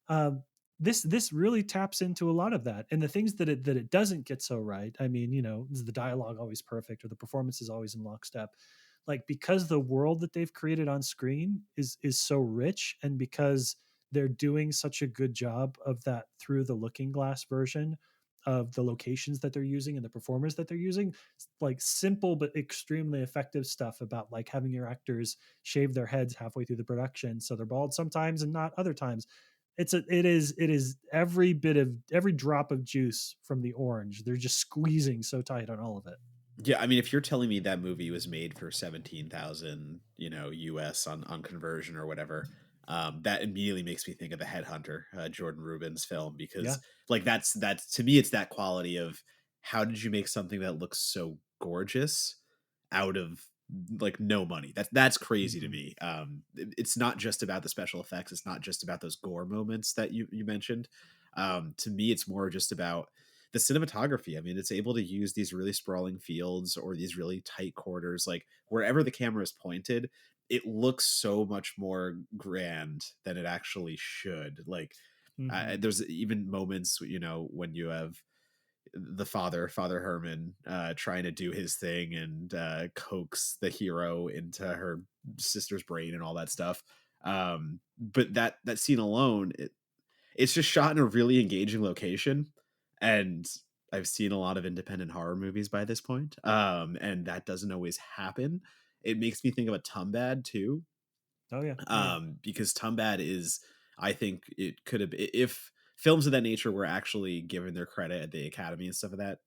um, this really taps into a lot of that, and the things that it doesn't get so right. I mean, is the dialogue always perfect or the performance is always in lockstep? Like because the world that they've created on screen is so rich, and because they're doing such a good job of that through the looking glass version of the locations that they're using and the performers that they're using. Like simple but extremely effective stuff about like having your actors shave their heads halfway through the production so they're bald sometimes and not other times. It is every bit of every drop of juice from the orange. They're just squeezing so tight on all of it. Yeah, I mean, if you're telling me that movie was made for 17,000, US on conversion or whatever, that immediately makes me think of The Headhunter, Jordan Rubin's film, Yeah. because like that's to me, it's that quality of how did you make something that looks so gorgeous out of like no money? That's crazy to Mhm. me. It's not just about the special effects. It's not just about those gore moments that you mentioned. To me, it's more just about the cinematography. I mean, it's able to use these really sprawling fields or these really tight quarters, like wherever the camera is pointed, it looks so much more grand than it actually should. Like, Mhm. there's even moments, when you have Father Herman, trying to do his thing and coax the hero into her sister's brain and all that stuff. But that scene alone, it's just shot in a really engaging location, and I've seen a lot of independent horror movies by this point, and that doesn't always happen. It makes me think of a Tumbad too, Oh yeah. Oh yeah. because Tumbad is, I think it could have, if films of that nature were actually given their credit at the Academy and stuff of that,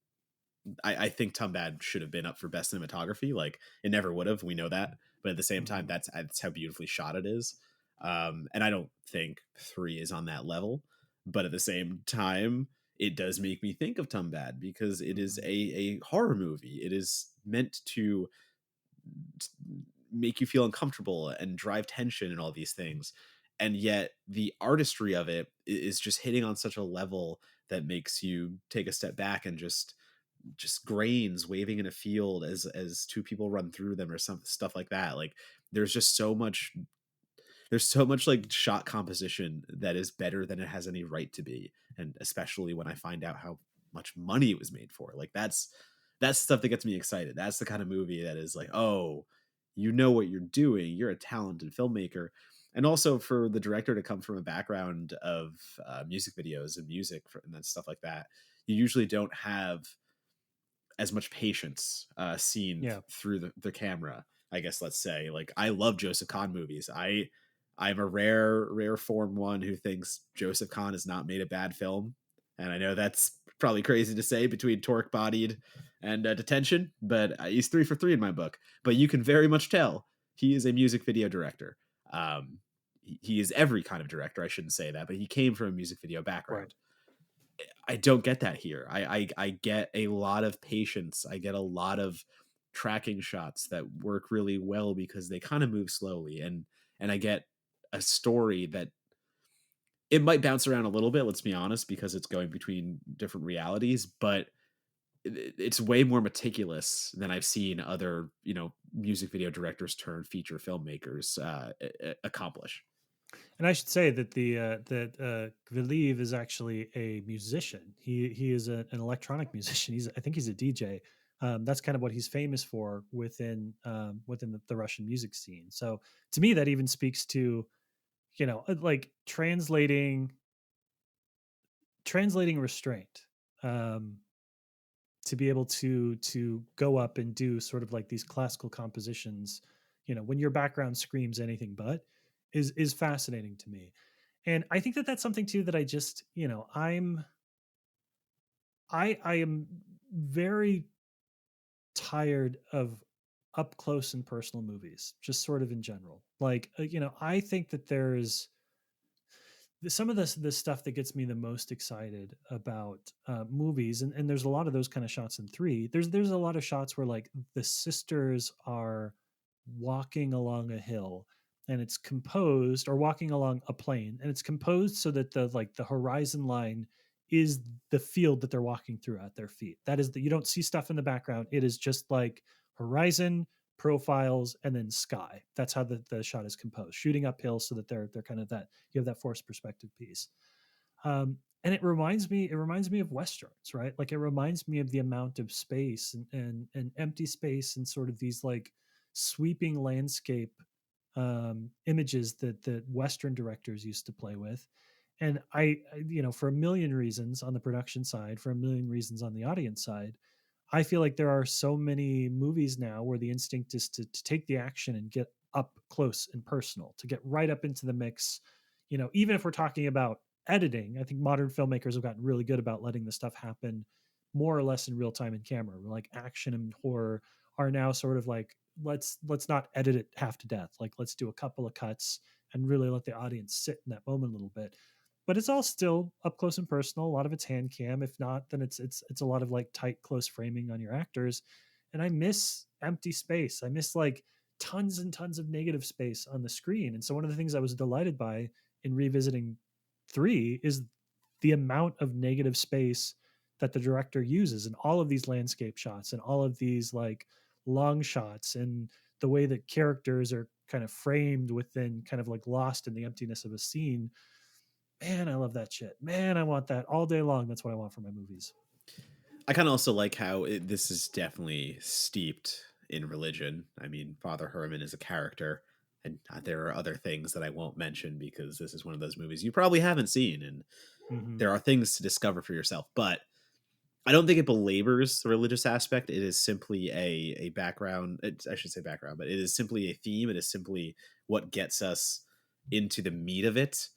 I think Tumbad should have been up for best cinematography. Like it never would have. We know that, but at the same time, Mhm. that's how beautifully shot it is. And I don't think 3 is on that level, but at the same time, it does make me think of Tumbad because it is Mhm. a horror movie. It is meant to make you feel uncomfortable and drive tension and all these things. And yet the artistry of it is just hitting on such a level that makes you take a step back and just grains waving in a field as two people run through them or some stuff like that. Like there's just so much like shot composition that is better than it has any right to be. And especially when I find out how much money it was made for, like that's stuff that gets me excited. That's the kind of movie that is like, oh, you know what you're doing, you're a talented filmmaker. And also for the director to come from a background of music videos and and then stuff like that, you usually don't have as much patience seen Yeah. through the camera. I guess let's say, like, I love Joseph Kahn movies. I'm a rare form one who thinks Joseph Kahn has not made a bad film, and I know that's probably crazy to say between Torque Bodied and Detention, but he's 3 for 3 in my book. But you can very much tell he is a music video director. He is every kind of director. I shouldn't say that, but he came from a music video Right. background. I don't get that here. I get a lot of patience. I get a lot of tracking shots that work really well because they kind of move slowly, and I get a story that it might bounce around a little bit, let's be honest, because it's going between different realities, but it's way more meticulous than I've seen other, music video directors turn feature filmmakers accomplish. And I should say that Viliv is actually a musician. He is an electronic musician. I think he's a DJ. That's kind of what he's famous for within the Russian music scene. So to me, that even speaks to like translating restraint. Um, to be able to go up and do sort of like these classical compositions, when your background screams anything but, is fascinating to me. And I think that that's something too that I just, I am very tired of up close and personal movies, just sort of in general. Like, I think that there's some of the stuff that gets me the most excited about movies, and there's a lot of those kind of shots in 3. There's a lot of shots where like the sisters are walking along a hill, and it's composed, or walking along a plane, and it's composed so that the horizon line is the field that they're walking through at their feet. That is, that you don't see stuff in the background. It is just like horizon, profiles, and then sky. That's how the shot is composed, shooting uphill so that they're kind of that, you have that forced perspective piece. And it reminds me of westerns, right? Like it reminds me of the amount of space and empty space and sort of these like sweeping landscape images that Western directors used to play with. And for a million reasons on the production side, for a million reasons on the audience side, I feel like there are so many movies now where the instinct is to take the action and get up close and personal, to get right up into the mix. Even if we're talking about editing, I think modern filmmakers have gotten really good about letting the stuff happen more or less in real time in camera. Like action and horror are now sort of like, let's not edit it half to death. Like let's do a couple of cuts and really let the audience sit in that moment a little bit. But it's all still up close and personal. A lot of it's hand cam. If not, then it's a lot of like tight close framing on your actors. And I miss empty space. I miss like tons and tons of negative space on the screen. And so one of the things I was delighted by in revisiting 3 is the amount of negative space that the director uses in all of these landscape shots and all of these like long shots, and the way that characters are kind of framed within, kind of like lost in the emptiness of a scene. Man, I love that shit. Man, I want that all day long. That's what I want for my movies. I kind of also like how this is definitely steeped in religion. I mean, Father Herman is a character, and there are other things that I won't mention because this is one of those movies you probably haven't seen, and Mm-hmm. there are things to discover for yourself. But I don't think it belabors the religious aspect. It is simply a background. I should say background, but it is simply a theme. It is simply what gets us into the meat of it.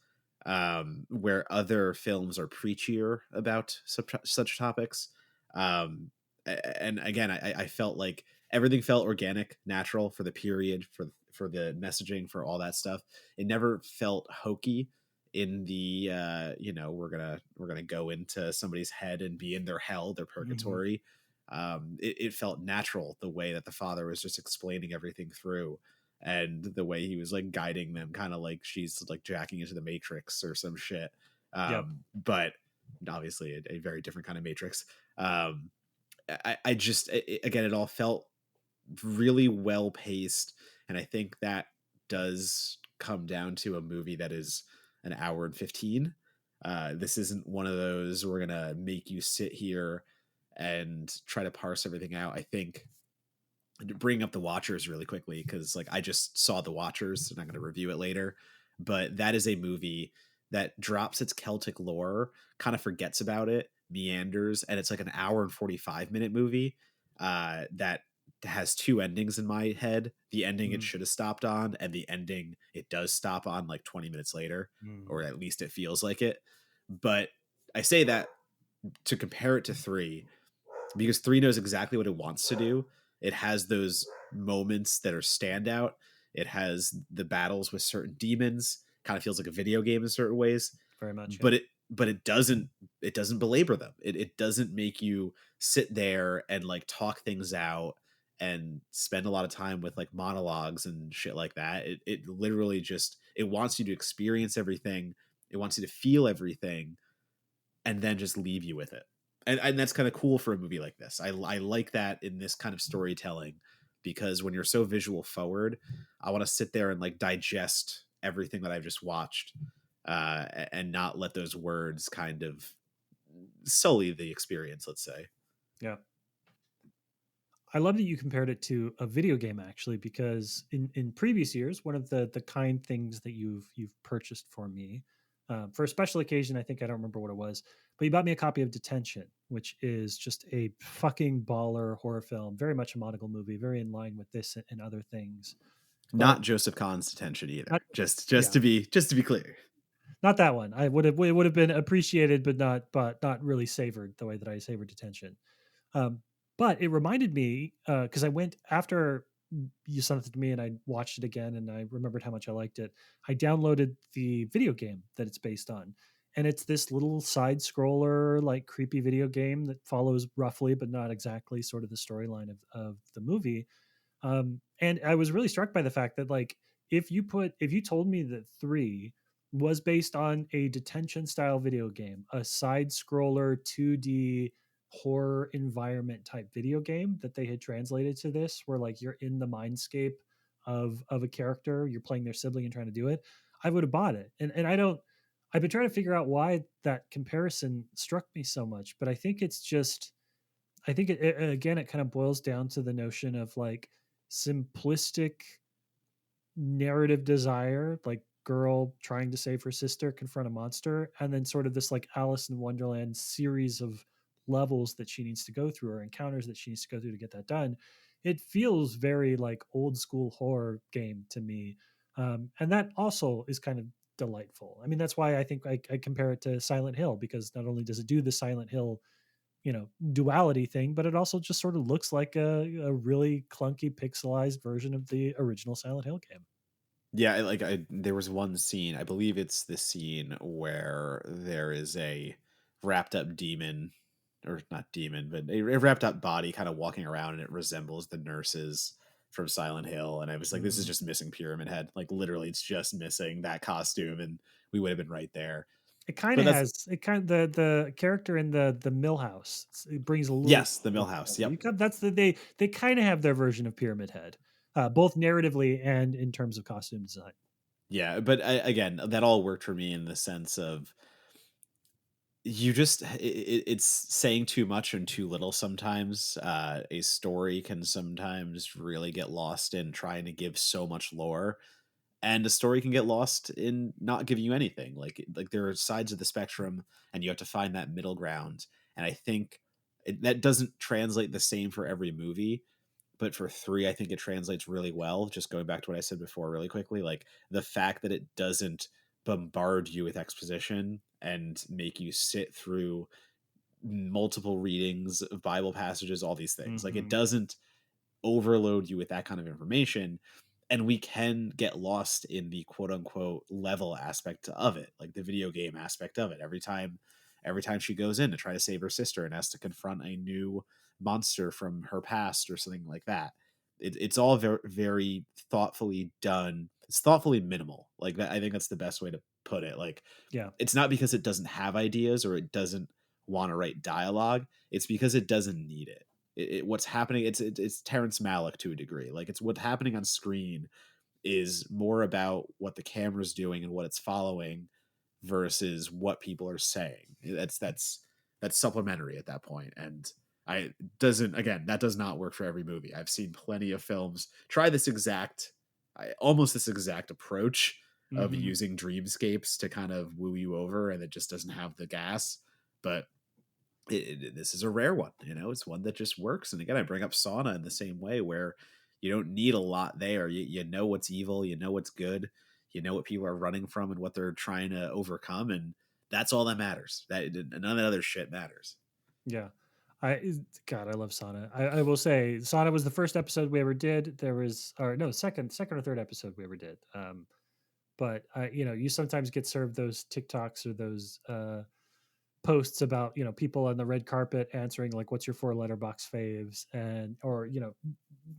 Where other films are preachier about such topics. And again, I felt like everything felt organic, natural for the period, for the messaging, for all that stuff. It never felt hokey in the we're gonna go into somebody's head and be in their hell, their Mm-hmm. purgatory. It felt natural the way that the father was just explaining everything through, and the way he was like guiding them, kind of like she's like jacking into the matrix or some shit. Yep. But obviously a very different kind of matrix. I just again, it all felt really well paced, and I think that does come down to a movie that is an hour and 15. This isn't one of those we're gonna make you sit here and try to parse everything out. I think, bring up The Watchers really quickly, because like I just saw The Watchers and I'm going to review it later, but that is a movie that drops its Celtic lore, kind of forgets about it, meanders, and it's like an hour and 45-minute movie that has two endings in my head: the ending it Mm-hmm. should have stopped on, and the ending it does stop on like 20 minutes later, or Mm-hmm. at least it feels like it. But I say that to compare it to 3, because 3 knows exactly what it wants to do. It has those moments that are standout. It has the battles with certain demons. Kind of feels like a video game in certain ways, Very much. Yeah. but it doesn't belabor them. It doesn't make you sit there and like talk things out and spend a lot of time with like monologues and shit like that. It literally just, it wants you to experience everything. It wants you to feel everything, and then just leave you with it. And that's kind of cool for a movie like this. I like that in this kind of storytelling, because when you're so visual forward, I want to sit there and like digest everything that I've just watched, and not let those words kind of sully the experience, let's say. Yeah. I love that you compared it to a video game, actually, because in previous years, one of the kind things that you've purchased for me, for a special occasion, I think I don't remember what it was, but you bought me a copy of Detention, which is just a fucking baller horror film, very much a Monagle movie, very in line with this and other things. Not But Joseph Kahn's Detention either. not, Just yeah, to be clear. not that one. It would have been appreciated, but not really savored the way that I savored Detention. Um, but it reminded me, because I went after you sent it to me and I watched it again and I remembered how much I liked it. I downloaded the video game that it's based on. And it's this little side scroller, like creepy video game that follows roughly, but not exactly, sort of the storyline of the movie. And I was really struck by the fact that, like, if you told me that 3 was based on a Detention style video game, a side scroller 2D horror environment type video game that they had translated to this, where like you're in the mindscape of a character, you're playing their sibling and trying to do it, I would have bought it. And I've been trying to figure out why that comparison struck me so much, but I think it's just, I think again, it kind of boils down to the notion of like simplistic narrative desire, like girl trying to save her sister, confront a monster, and then sort of this like Alice in Wonderland series of levels that she needs to go through or encounters that she needs to go through to get that done. It feels very like old school horror game to me. And that also is kind of delightful. I mean, that's why I think I compare it to Silent Hill, because not only does it do the Silent Hill, duality thing, but it also just sort of looks like a really clunky pixelized version of the original Silent Hill game. Yeah, there was one scene, I believe it's the scene where there is a wrapped up demon, or not demon, but a wrapped up body kind of walking around, and it resembles the nurses from Silent Hill. And I was like, this is Mm. just missing Pyramid Head. Like literally, it's just missing that costume, and we would have been right there. It kind But of that's has it kind of the character in the Millhouse. It brings a little yes, the of Millhouse. that. Yep. You got that's the they kind of have their version of Pyramid Head, both narratively and in terms of costume design. Yeah, but again, that all worked for me in the sense of you just it's saying too much and too little sometimes. A story can sometimes really get lost in trying to give so much lore, and a story can get lost in not giving you anything. Like there are sides of the spectrum, and you have to find that middle ground. And I think that doesn't translate the same for every movie, but for three, I think it translates really well. Just going back to what I said before, really quickly, like the fact that it doesn't bombard you with exposition and make you sit through multiple readings of Bible passages, all these things. Like it Hmm. doesn't overload you with that kind of information. And we can get lost in the quote unquote level aspect of it, like the video game aspect of it. Every time she goes in to try to save her sister and has to confront a new monster from her past or something like that. It's all very, very thoughtfully done. It's thoughtfully minimal. Like that, I think that's the best way to put it. Like Yeah, it's not because it doesn't have ideas or it doesn't want to write dialogue. It's because it doesn't need it. What's happening, it's Terrence Malick to a degree. Like it's what's happening on screen is more about what the camera's doing and what it's following versus what people are saying. That's supplementary at that point. And I doesn't again that does not work for every movie. I've seen plenty of films try almost this exact approach of hmm, using dreamscapes to kind of woo you over, and it just doesn't have the gas. But this is a rare one. It's one that just works. And again, I bring up Sauna in the same way, where you don't need a lot there. You know what's evil, you know what's good, you know what people are running from and what they're trying to overcome, and that's all that matters. That none of that other shit matters. yeah. God, I love Sauna. I will say Sauna was the first episode we ever did. There was, or no, second or third episode we ever did. But you sometimes get served those TikToks or those posts about people on the red carpet answering like what's your four letterbox faves, and or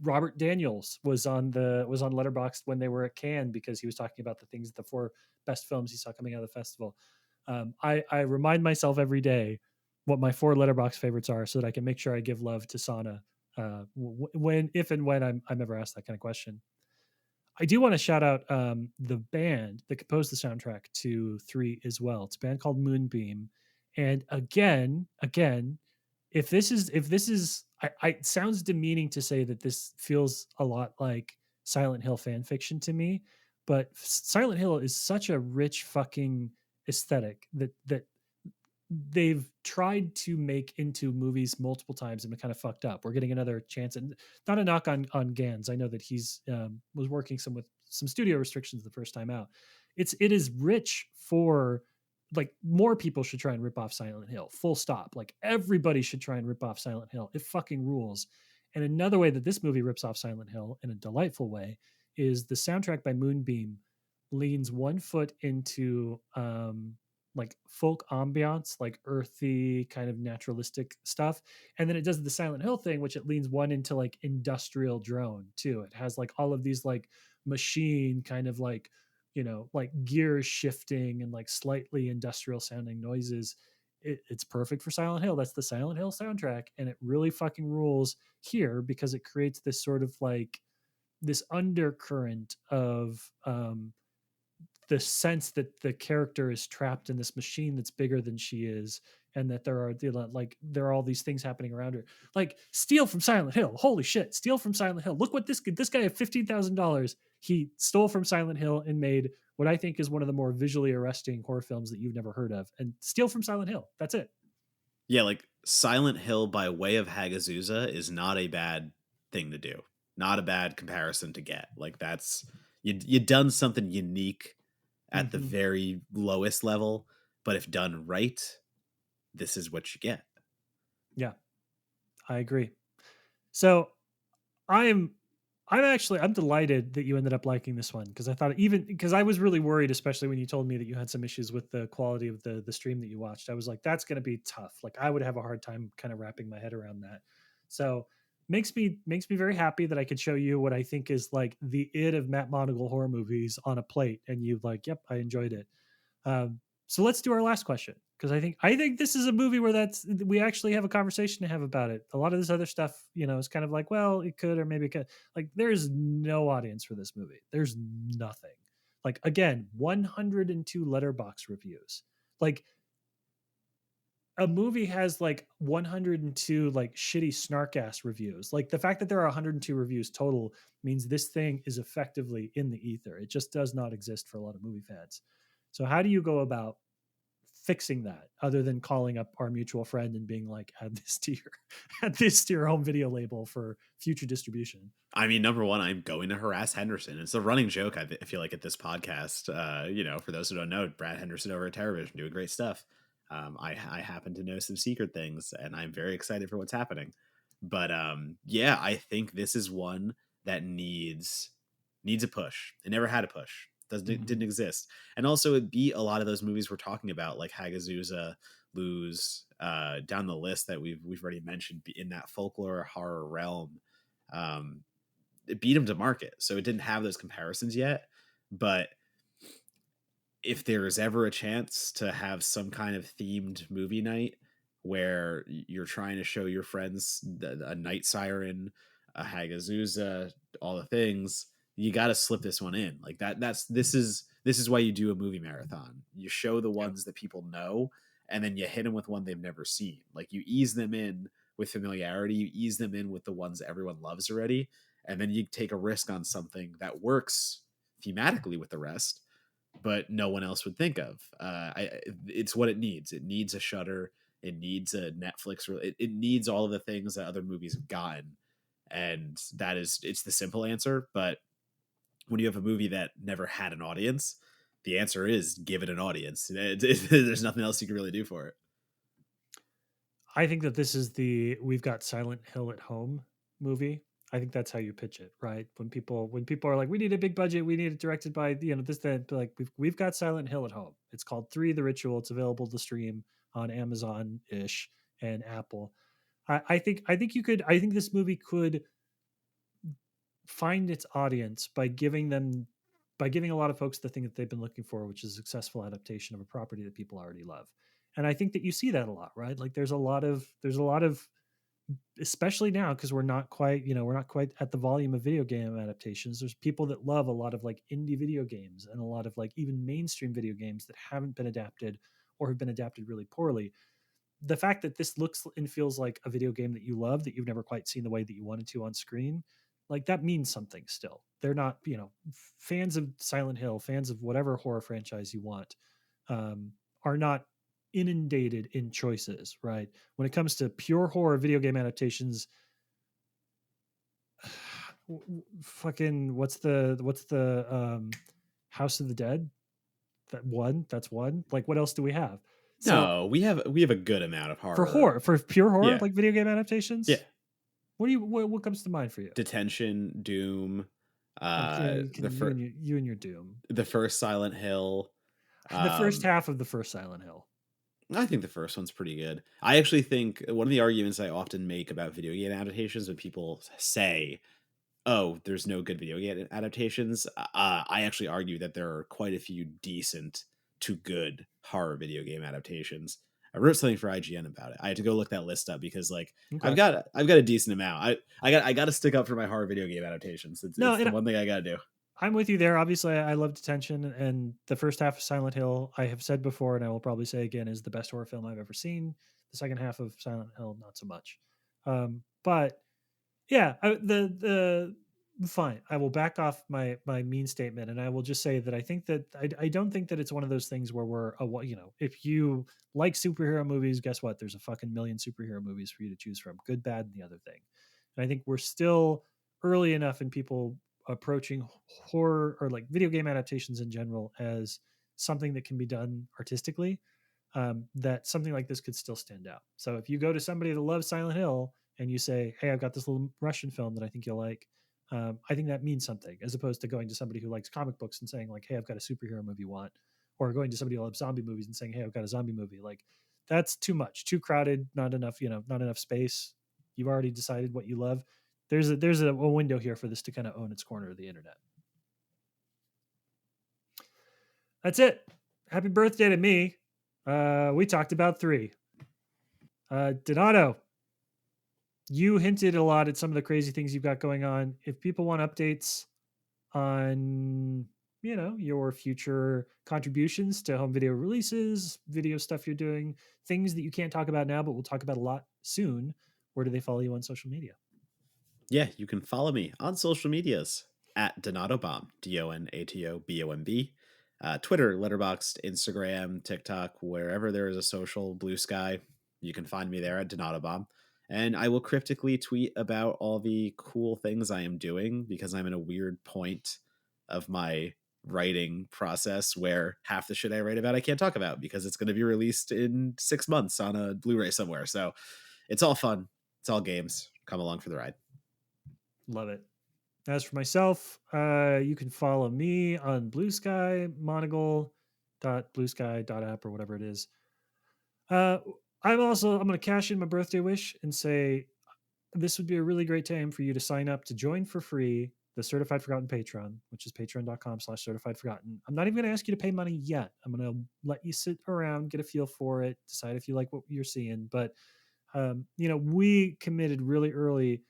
Robert Daniels was on Letterboxd when they were at Cannes because he was talking about the four best films he saw coming out of the festival. I remind myself every day what my four Letterboxd favorites are so that I can make sure I give love to Sauna when if and when I'm ever asked that kind of question. I do want to shout out the band that composed the soundtrack to three as well. It's a band called Moonbeam, and again, if this is, it sounds demeaning to say that this feels a lot like Silent Hill fan fiction to me, but Silent Hill is such a rich fucking aesthetic that they've tried to make into movies multiple times and been kind of fucked up. We're getting another chance, and not a knock on Gans. I know that he's was working with some studio restrictions the first time out. It is rich for, like, more people should try and rip off Silent Hill. Full stop. Like everybody should try and rip off Silent Hill. It fucking rules. And another way that this movie rips off Silent Hill in a delightful way is the soundtrack by Moonbeam leans one foot into like folk ambiance, like earthy kind of naturalistic stuff. And then it does the Silent Hill thing, which it leans one into like industrial drone too. It has like all of these like machine kind of like, like gear shifting and like slightly industrial sounding noises. It's perfect for Silent Hill. That's the Silent Hill soundtrack. And it really fucking rules here because it creates this sort of like this undercurrent of the sense that the character is trapped in this machine that's bigger than she is, and that there are like there are all these things happening around her. Like steal from Silent Hill. Holy shit, steal from Silent Hill. Look what this guy had $15,000. He stole from Silent Hill and made what I think is one of the more visually arresting horror films that you've never heard of. And steal from Silent Hill. That's it. Yeah, like Silent Hill by way of Hagazusa is not a bad thing to do. Not a bad comparison to get. Like that's you done something unique at the Mm-hmm. very lowest level, but if done right, this is what you get. Yeah, I agree. So I'm I'm delighted that you ended up liking this one, because I thought, even because I was really worried, especially when you told me that you had some issues with the quality of the stream that you watched. I was like, that's going to be tough. Like I would have a hard time kind of wrapping my head around that. So makes me very happy that I could show you what I think is like the id of Matt Monagle horror movies on a plate, and you like, yep, I enjoyed it. So let's do our last question, because I think this is a movie where we actually have a conversation to have about it. A lot of this other stuff, is kind of like, well, it could or maybe it could. Like, there's no audience for this movie. There's nothing. Like, again, 102 letterbox reviews. Like, a movie has like 102 like shitty snark ass reviews. Like, the fact that there are 102 reviews total means this thing is effectively in the ether. It just does not exist for a lot of movie fans. So how do you go about fixing that, other than calling up our mutual friend and being like, add this to your add this to your home video label for future distribution? I mean, number one, I'm going to harass Henderson. It's a running joke, I feel like, at this podcast. For those who don't know, Brad Henderson over at Terrorvision doing great stuff. I happen to know some secret things, and I'm very excited for what's happening. But yeah, I think this is one that needs a push. It never had a push. Didn't exist. And also, it beat a lot of those movies we're talking about, like Hagazusa, Lose, down the list that we've already mentioned in that folklore horror realm. It beat him to market, so it didn't have those comparisons yet. But if there is ever a chance to have some kind of themed movie night where you're trying to show your friends a Night Siren, a Hagazusa, all the things, you got to slip this one in. Like this is why you do a movie marathon. You show the Yep. ones that people know, and then you hit them with one they've never seen. Like, you ease them in with familiarity, you ease them in with the ones that everyone loves already, and then you take a risk on something that works thematically with the rest, but no one else would think of. It's what it needs. It needs a Shudder. It needs a Netflix. It needs all of the things that other movies have gotten, and it's the simple answer. But when you have a movie that never had an audience, the answer is give it an audience. There's nothing else you can really do for it. I think that this is the "We've Got Silent Hill at Home" movie. I think that's how you pitch it, right? When people are like, we need a big budget, we need it directed by this, that, like, we've got Silent Hill at home. It's called 3: The Ritual. It's available to stream on Amazon ish and Apple. I think this movie could find its audience by giving a lot of folks the thing that they've been looking for, which is a successful adaptation of a property that people already love. And I think that you see that a lot, right? Like, there's a lot of, especially now, because we're not quite at the volume of video game adaptations. There's people that love a lot of like indie video games, and a lot of like even mainstream video games that haven't been adapted or have been adapted really poorly. The fact that this looks and feels like a video game that you love, that you've never quite seen the way that you wanted to on screen, like, that means something still. They're not, fans of Silent Hill, fans of whatever horror franchise you want, are not inundated in choices, right? When it comes to pure horror video game adaptations, fucking what's the House of the Dead? That's one. Like, what else do we have? So No, we have a good amount of horror. for pure horror, Yeah. like video game Yeah. adaptations, what comes to mind for you? Detention, Doom, Okay, the first you and your Doom. the first Silent Hill. The first half of the first Silent Hill. I think the first one's pretty good. I actually think one of the arguments I often make about video game adaptations, when people say, "Oh, there's no good video game adaptations," I actually argue that there are quite a few decent to good horror video game adaptations. I wrote something for IGN about it. I had to go look that list up because, like, Okay. I've got a decent amount. I got to stick up for my horror video game adaptations. It's No, the and one thing I got to do. I'm with you there. Obviously, I love Detention, and the first half of Silent Hill, I have said before, and I will probably say again, is the best horror film I've ever seen. The second half of Silent Hill, not so much. But yeah, fine. I will back off my mean statement, and I will just say that I think that I don't think that it's one of those things where we're if you like superhero movies, guess what? There's a fucking million superhero movies for you to choose from, good, bad, and the other thing. And I think we're still early enough in people approaching horror or like video game adaptations in general as something that can be done artistically, that something like this could still stand out. So if you go to somebody that loves Silent Hill and you say, "Hey, I've got this little Russian film that I think you'll like," I think that means something, as opposed to going to somebody who likes comic books and saying like, "Hey, I've got a superhero movie you want," or going to somebody who loves zombie movies and saying, "Hey, I've got a zombie movie." Like that's too much, too crowded, not enough, not enough space. You've already decided what you love. There's a window here for this to kind of own its corner of the internet. That's it. Happy birthday to me. We talked about 3. Donato, you hinted a lot at some of the crazy things you've got going on. If people want updates on, your future contributions to home video releases, video stuff you're doing, things that you can't talk about now, but we'll talk about a lot soon, where do they follow you on social media? Yeah, you can follow me on social medias at Donatobomb, DonatoBomb. Twitter, Letterboxd, Instagram, TikTok, wherever there is a social blue sky, you can find me there at Donatobomb. And I will cryptically tweet about all the cool things I am doing because I'm in a weird point of my writing process where half the shit I write about I can't talk about because it's going to be released in 6 months on a Blu-ray somewhere. So it's all fun. It's all games. Come along for the ride. Love it. As for myself, you can follow me on Blue Sky, Monagle.bluesky.app or whatever it is. I'm going to cash in my birthday wish and say this would be a really great time for you to sign up to join for free the Certified Forgotten Patreon, which is patreon.com/certified forgotten. I'm not even going to ask you to pay money yet. I'm going to let you sit around, get a feel for it, decide if you like what you're seeing. But, we committed really early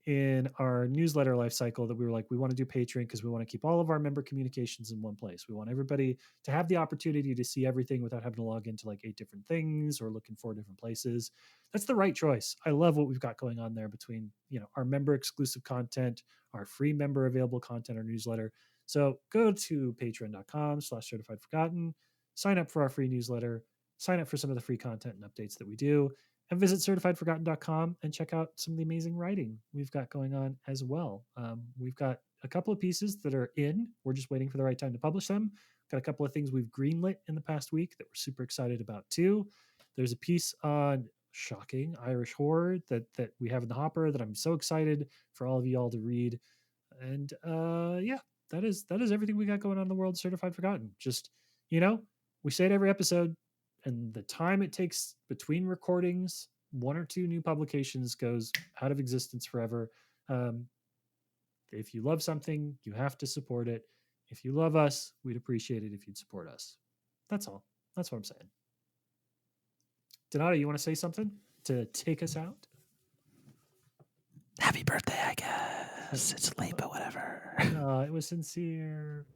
in our newsletter life cycle that we were like, we want to do Patreon because we want to keep all of our member communications in one place. We want everybody to have the opportunity to see everything without having to log into like 8 different things or looking for different places. That's the right choice. I love what we've got going on there between, our member exclusive content, our free member available content, our newsletter. So go to patreon.com/certified forgotten, sign up for our free newsletter, sign up for some of the free content and updates that we do, and visit certifiedforgotten.com and check out some of the amazing writing we've got going on as well. We've got a couple of pieces that are in. We're just waiting for the right time to publish them. Got a couple of things we've greenlit in the past week that we're super excited about too. There's a piece on shocking Irish horror that we have in the hopper that I'm so excited for all of y'all to read. And yeah, that is everything we got going on in the world of Certified Forgotten. Just, we say it every episode, and the time it takes between recordings, 1 or 2 new publications goes out of existence forever. If you love something, you have to support it. If you love us, we'd appreciate it if you'd support us. That's all. That's what I'm saying. Donato, you want to say something to take us out? Happy birthday, I guess. It's late, but whatever. It was sincere.